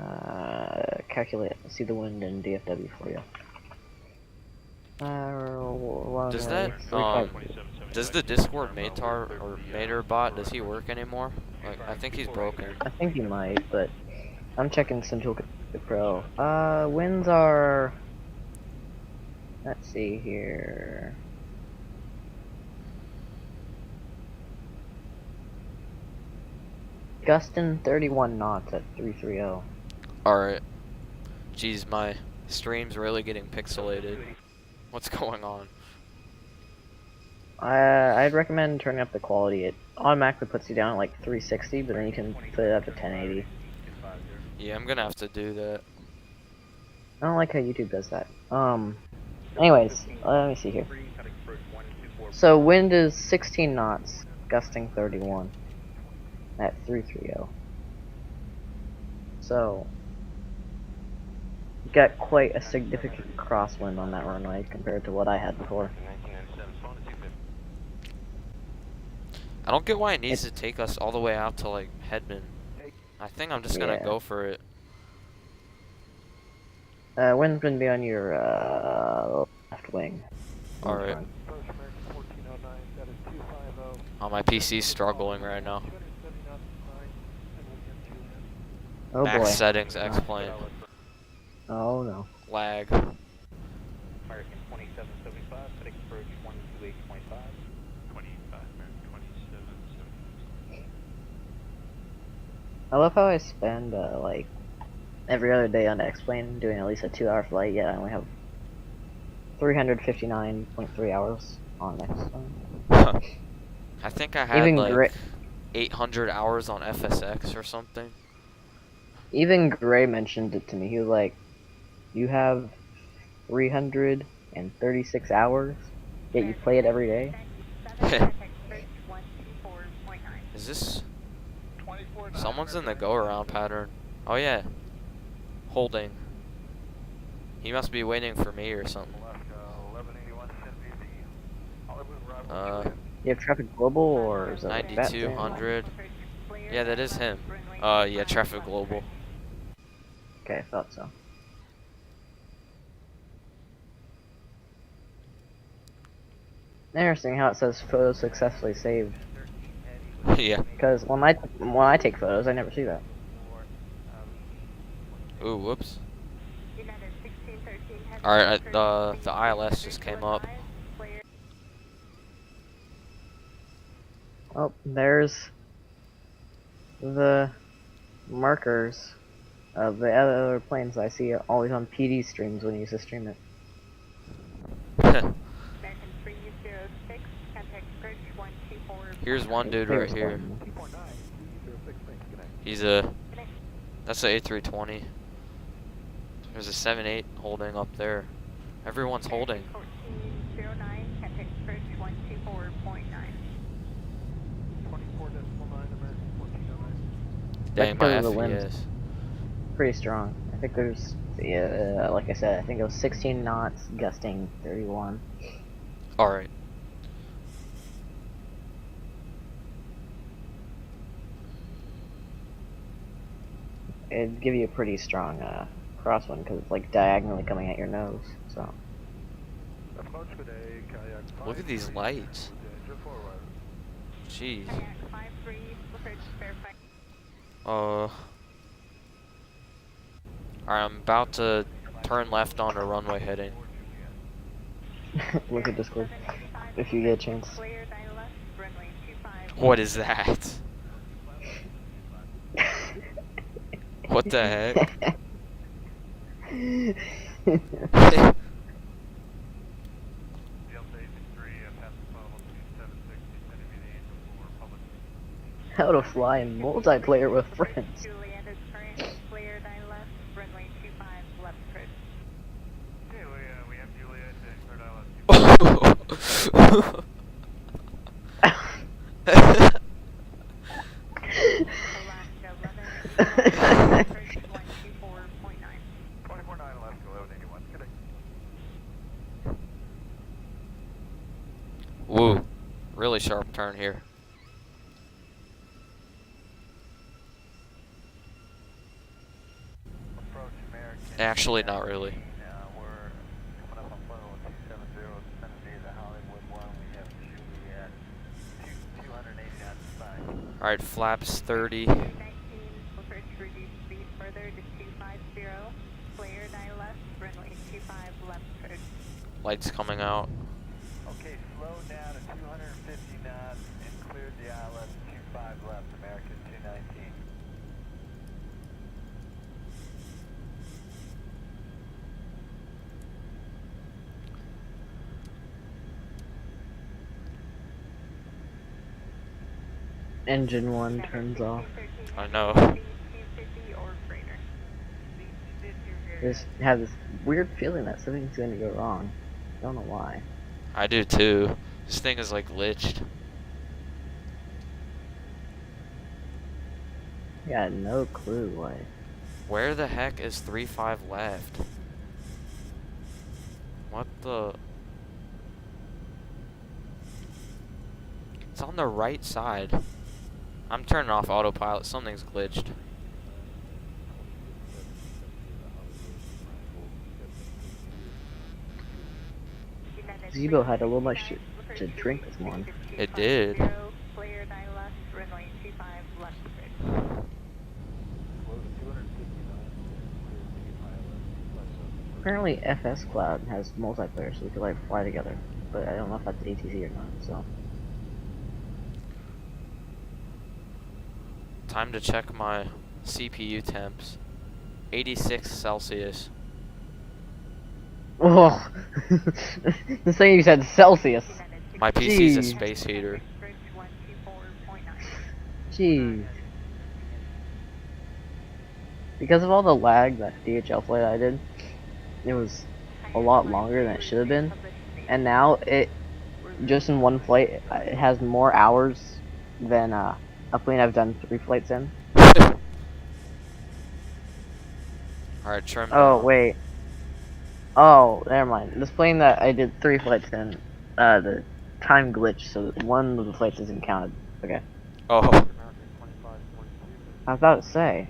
see the wind in DFW for you. Does that does the Discord Matar or Mater bot, does he work anymore? Like, I think he's broken. I think he might, but I'm checking Central Pro. Winds are. Let's see here. Gustin 31 knots at 330. Alright. Jeez, my stream's really getting pixelated. What's going on? I'd recommend turning up the quality. It automatically puts you down at like 360, but then you can put it up to 1080. Yeah, I'm gonna have to do that. I don't like how YouTube does that. Anyways, let me see here. So wind is 16 knots, gusting 31 at 330. So you got quite a significant crosswind on that runway compared to what I had before. I don't get why it needs to take us all the way out to like Hedman. I think I'm just gonna go for it. Wind's gonna be on your left wing. Alright. Oh, my PC's struggling right now. Oh Max boy. settings, X-plane. Oh no. Lag. American 2775, heading approach 128.5. 25, American 2775. I love how I spend like every other day on X-plane doing at least a 2-hour flight. Yeah, I only have 359.3 hours on X-plane. I think I had like 800 hours on FSX or something. Even Gray mentioned it to me. He was like, "You have 336 hours, yet you play it every day." Is this? Someone's in the go-around pattern. Oh yeah. Holding. He must be waiting for me or something. You have traffic global or is it 9200? Yeah, that is him. Yeah, traffic global. Okay, I thought so. Interesting how it says photos successfully saved. Yeah. Because when I take photos, I never see that. Ooh, whoops. Alright, the ILS just came up. Oh, there's the markers of the other planes I see always on PD streams when you used to stream it. Here's one dude right here. He's that's a A320. There's a 7-8 holding up there. Everyone's holding. Dang, my FPS. Pretty strong. I think there's, yeah, like I said, I think it was 16 knots, gusting 31. Alright. It'd give you a pretty strong crosswind because it's like diagonally coming at your nose. So. Look at these lights. Jeez. Alright, I'm about to turn left on a runway heading. Look at Discord if you get a chance. What is that? What the heck? How to fly in multiplayer with friends. Woo. Really sharp turn here. Actually, not really. Alright, flaps 30. Lights coming out. Okay, slow down to 250 knots and cleared the ILS 25 left, American 219. Engine 1 turns off. I know. Just have this weird feeling that something's gonna go wrong. Don't know why. I do too. This thing is like glitched. I got no clue why. Where the heck is 35 left? What the? It's on the right side. I'm turning off autopilot. Something's glitched. Zebo had a little much to drink this morning. It did. Apparently FS Cloud has multiplayer so we could like fly together. But I don't know if that's ATC or not, so. Time to check my CPU temps. 86 Celsius. Oh, the thing you said Celsius. My PC's a Jeez. space heater. Jeez. Because of all the lag that DHL flight I did, it was a lot longer than it should have been. And now it, just in one flight, it has more hours than a plane I've done 3 flights in. Alright, trim. Oh, wait. Oh, never mind. This plane that I did 3 flights in, the time glitched, so one of the flights isn't counted. Okay. Oh. I was about to say.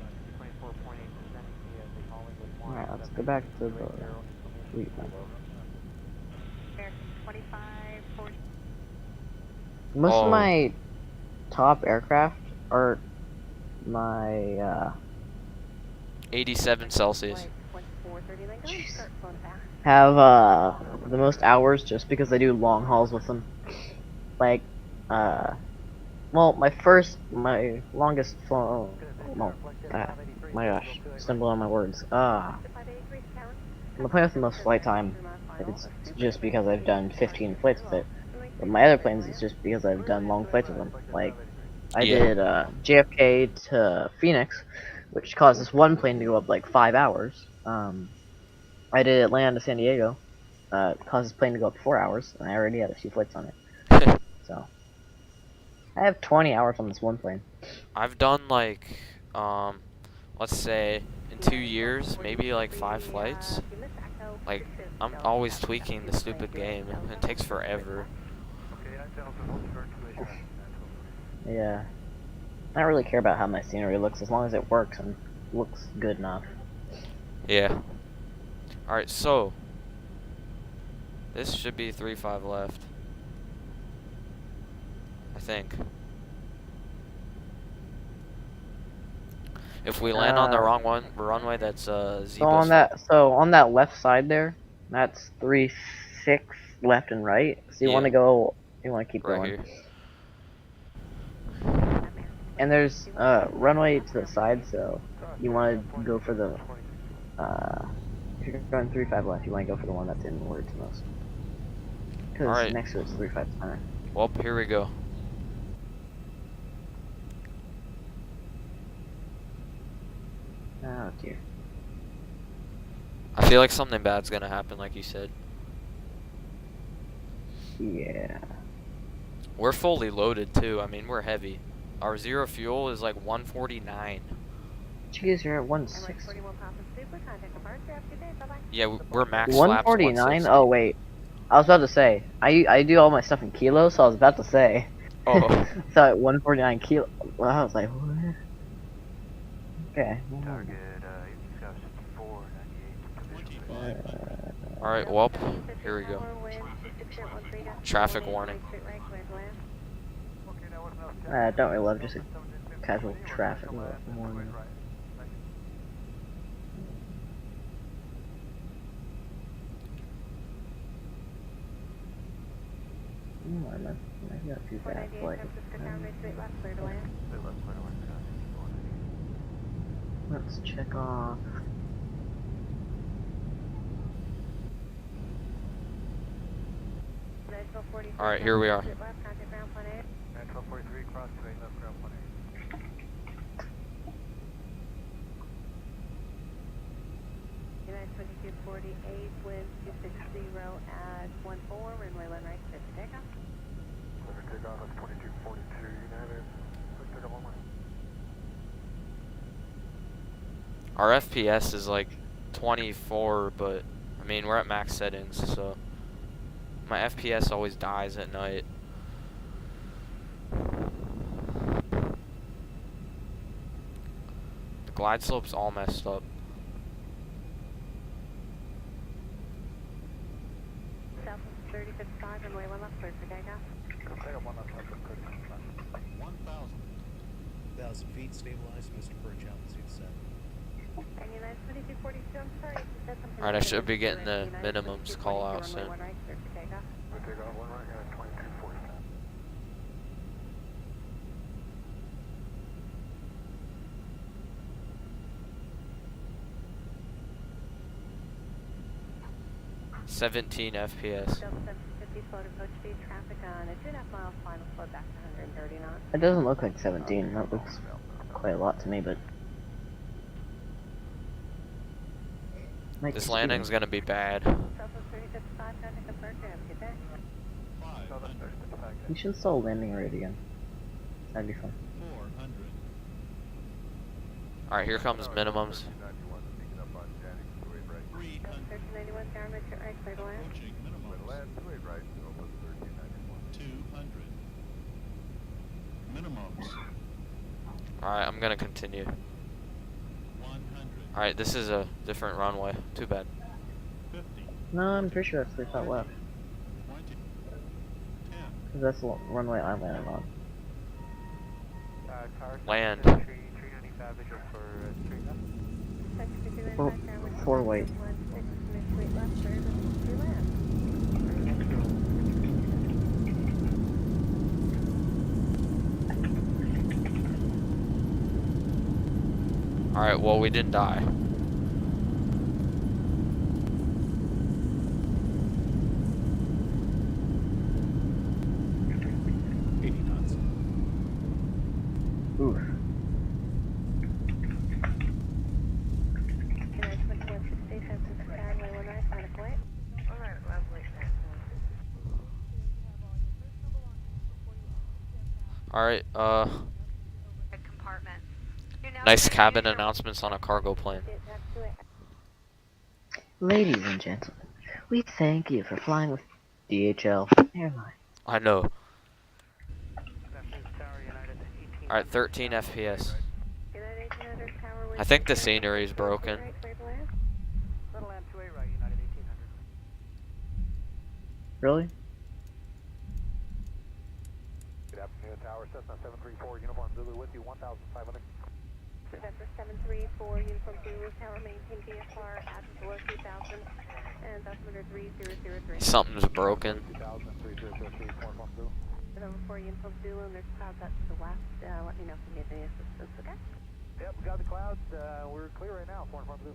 Alright, let's go back to the fleet then. Most of my top aircraft are my 87 Celsius. have the most hours just because I do long hauls with them. Like well, my longest flow. Well, my gosh, stumble on my words. The plane with the most flight time, it's just because I've done 15 flights with it. But my other planes, it's just because I've done long flights with them. Like, I did JFK to Phoenix, which caused this one plane to go up like 5 hours. I did Atlanta to San Diego, caused this plane to go up 4 hours, and I already had a few flights on it. So, I have 20 hours on this one plane. I've done like, let's say, in 2 years, maybe like 5 flights. Like, I'm always tweaking the stupid game. It takes forever. Yeah. I don't really care about how my scenery looks as long as it works and looks good enough. Yeah. Alright, so this should be 3-5 left. I think. If we land on the wrong runway, that's Z So on that left side there, that's 36 left and right. So you want to go, you want to keep right going. here. And there's runway to the side, so you want to go for the if you're going 35 left, you want to go for the one that's inwards most. Because Alright. next to it's 35 center. Well, here we go. Oh dear. I feel like something bad's gonna happen, like you said. Yeah. We're fully loaded too. I mean, we're heavy. Our zero fuel is like 149. Jeez, you're at 160. Yeah, we're max flaps 149? Oh wait. I was about to say, I do all my stuff in kilos, so I was about to say. Oh. So at 149 kilo, well, I was like, what? Okay. Target, Alright, well, here we go. Traffic warning. I don't really love just a casual traffic warning. I got too fast, like, let's check off. Alright, here we are. United 2248, wind 260 at 14, runway 1 right, clear for takeoff. Clear for takeoff, that's 2242 United. Clear takeoff 1 right. Our FPS is like 24, but I mean, we're at max settings, so my FPS always dies at night. The glide slope's all messed up. Southwest 3055, runway 1 left, clear for takeoff. Takeoff 1 left, clear for takeoff. 1,000 feet, stabilized, Mr. Birch, altitude 7. And United 2242, I'm sorry, you said something. Alright, I should be getting the minimums call out soon. Runway 1 right, clear for takeoff. Clear takeoff 1 right, United 2247. $17 FPS. Delta 750, slow to approach speed, traffic on a 2.5 mile final, slow back to 130 knots. It doesn't look like 17. That looks quite a lot to me, but This landing's gonna be bad. Southwest 3055, contact the bird, have a good day. you should install landing rate again. That'd be fun. 400. Alright, here comes minimums. 1391, down right, right, clear to land. Approaching minimums. 200. Minimums. Alright, I'm gonna continue. 100. Alright, this is a different runway. Too bad. 50. No, I'm pretty sure that's 35 left. 20. 10. Cause that's the runway I'm landing on. Land. 395 visual for street left. Four weight. Alright, well, we didn't die. Oof. Alright, nice cabin announcements on a cargo plane. Ladies and gentlemen, we thank you for flying with DHL Airlines. I know. Alright, 13 FPS. I think the scenery is broken. Really? Good afternoon, Tower Cessna 734, Uniform Zulu with you, 1,500. Vector 734, Uniform Zulu, tower maintain VFR, address below 2000, and altimeter 3003. Something's broken. 203003, over 4 Uniform Zulu, and there's clouds out to the west. Let me know if you need any assistance, okay? Yep, we got the clouds. We're clear right now, 4 Blue.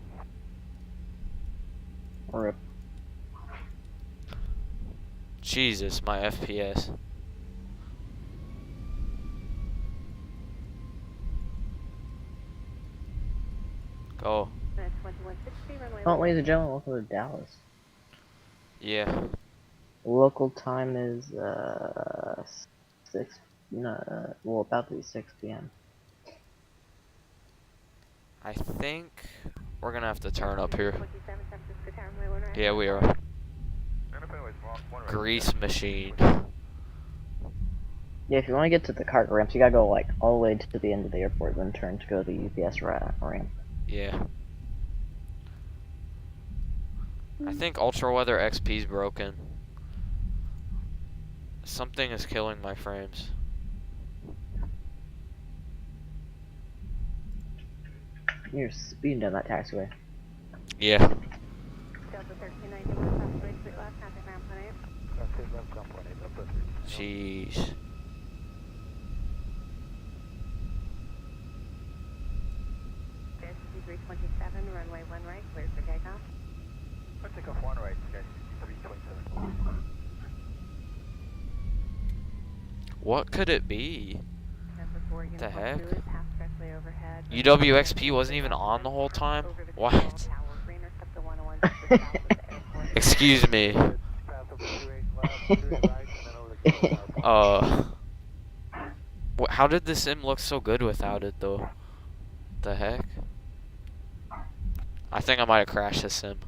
Rip. Jesus, my FPS. Go. 2160, runway. Oh, ladies and gentlemen, welcome to Dallas. Yeah. Local time is 6. No, well, about to be 6 p.m. I think we're gonna have to turn up here. 27 San Francisco Tower, runway 1 right. Yeah, we are. Grease machine. Yeah, if you want to get to the cargo ramps, you gotta go like all the way to the end of the airport, then turn to go to the UPS ramp. Yeah. I think Ultra Weather XP's broken. Something is killing my frames. You're speeding down that taxiway. Yeah. Delta 1390, crossway, street left, contact ground plan 8. Jeez. SC 327, runway 1 right, cleared for takeoff. Let's take off 1 right, SC 327. What could it be? Number 4, What the Uniform heck? Zulu, pass directly overhead. UWXP wasn't even on the whole time? Over the What? control tower, reintercept the 101 just south of the airport. Excuse me. Pass over 28 left, 2 right, and then over the control tower. How did the sim look so good without it though? The heck? I think I might have crashed the sim.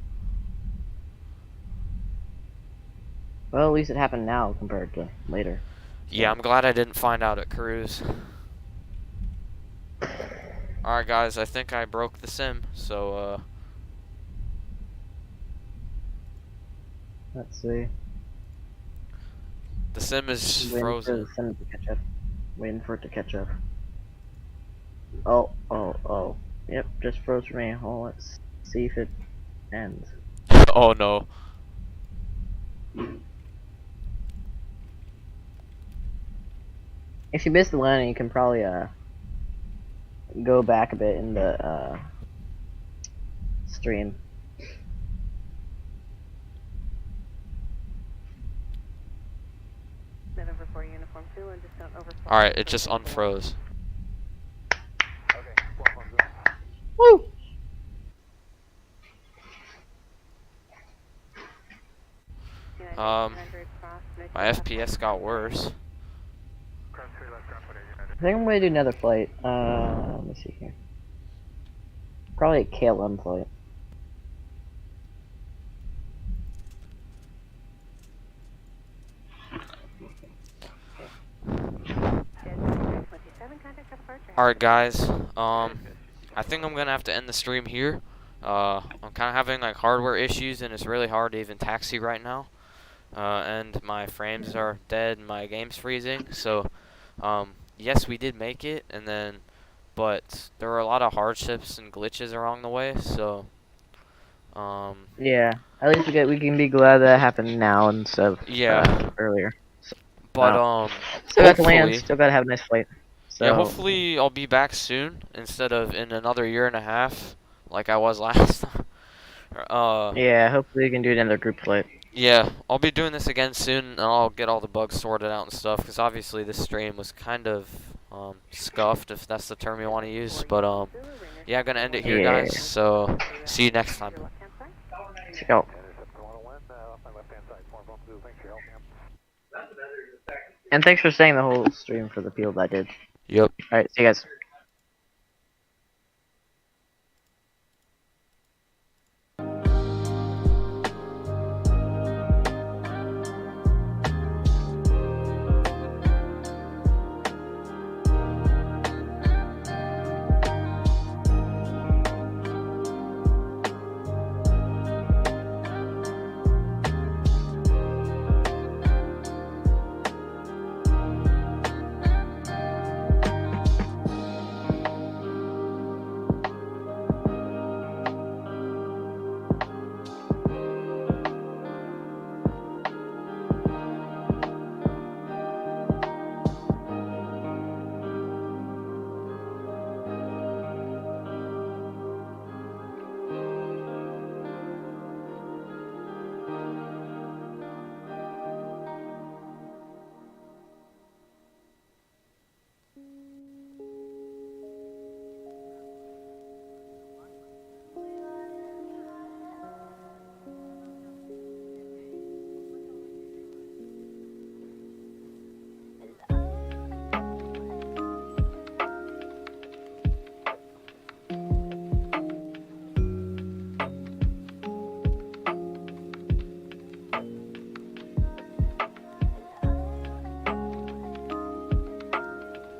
Well, at least it happened now compared to later. Yeah, I'm glad I didn't find out at cruise. Alright guys, I think I broke the sim, so Let's see. the sim is Waiting frozen. for the sim to catch up. Waiting for it to catch up. Oh. Yep, just froze for me. Oh, let's see if it ends. Oh no. If you missed the landing, you can probably go back a bit in the stream. November 4 Uniform Zulu, and just don't overfly. Alright, it just unfroze. Okay, 4 Blue. Woo! My FPS got worse. Cross 3 left, ground 48 I United. think I'm gonna do another flight. Let me see here. Probably a KLM flight. Alright guys, I think I'm gonna have to end the stream here. I'm kinda having like hardware issues and it's really hard to even taxi right now. And my frames are dead and my game's freezing, so yes, we did make it, but there were a lot of hardships and glitches along the way, so Yeah, at least we can be glad that happened now instead of yeah. earlier. But still got to land, hopefully- still gotta have a nice flight. So, yeah, hopefully I'll be back soon instead of in another year and a half like I was last time. yeah, hopefully we can do another group flight. Yeah, I'll be doing this again soon, and I'll get all the bugs sorted out and stuff, because obviously this stream was kind of scuffed, if that's the term you want to use. But yeah, I'm gonna end it here, guys. So see you next time. Let's go. And thanks for staying the whole stream for the people that did. Yep. Alright, see you guys.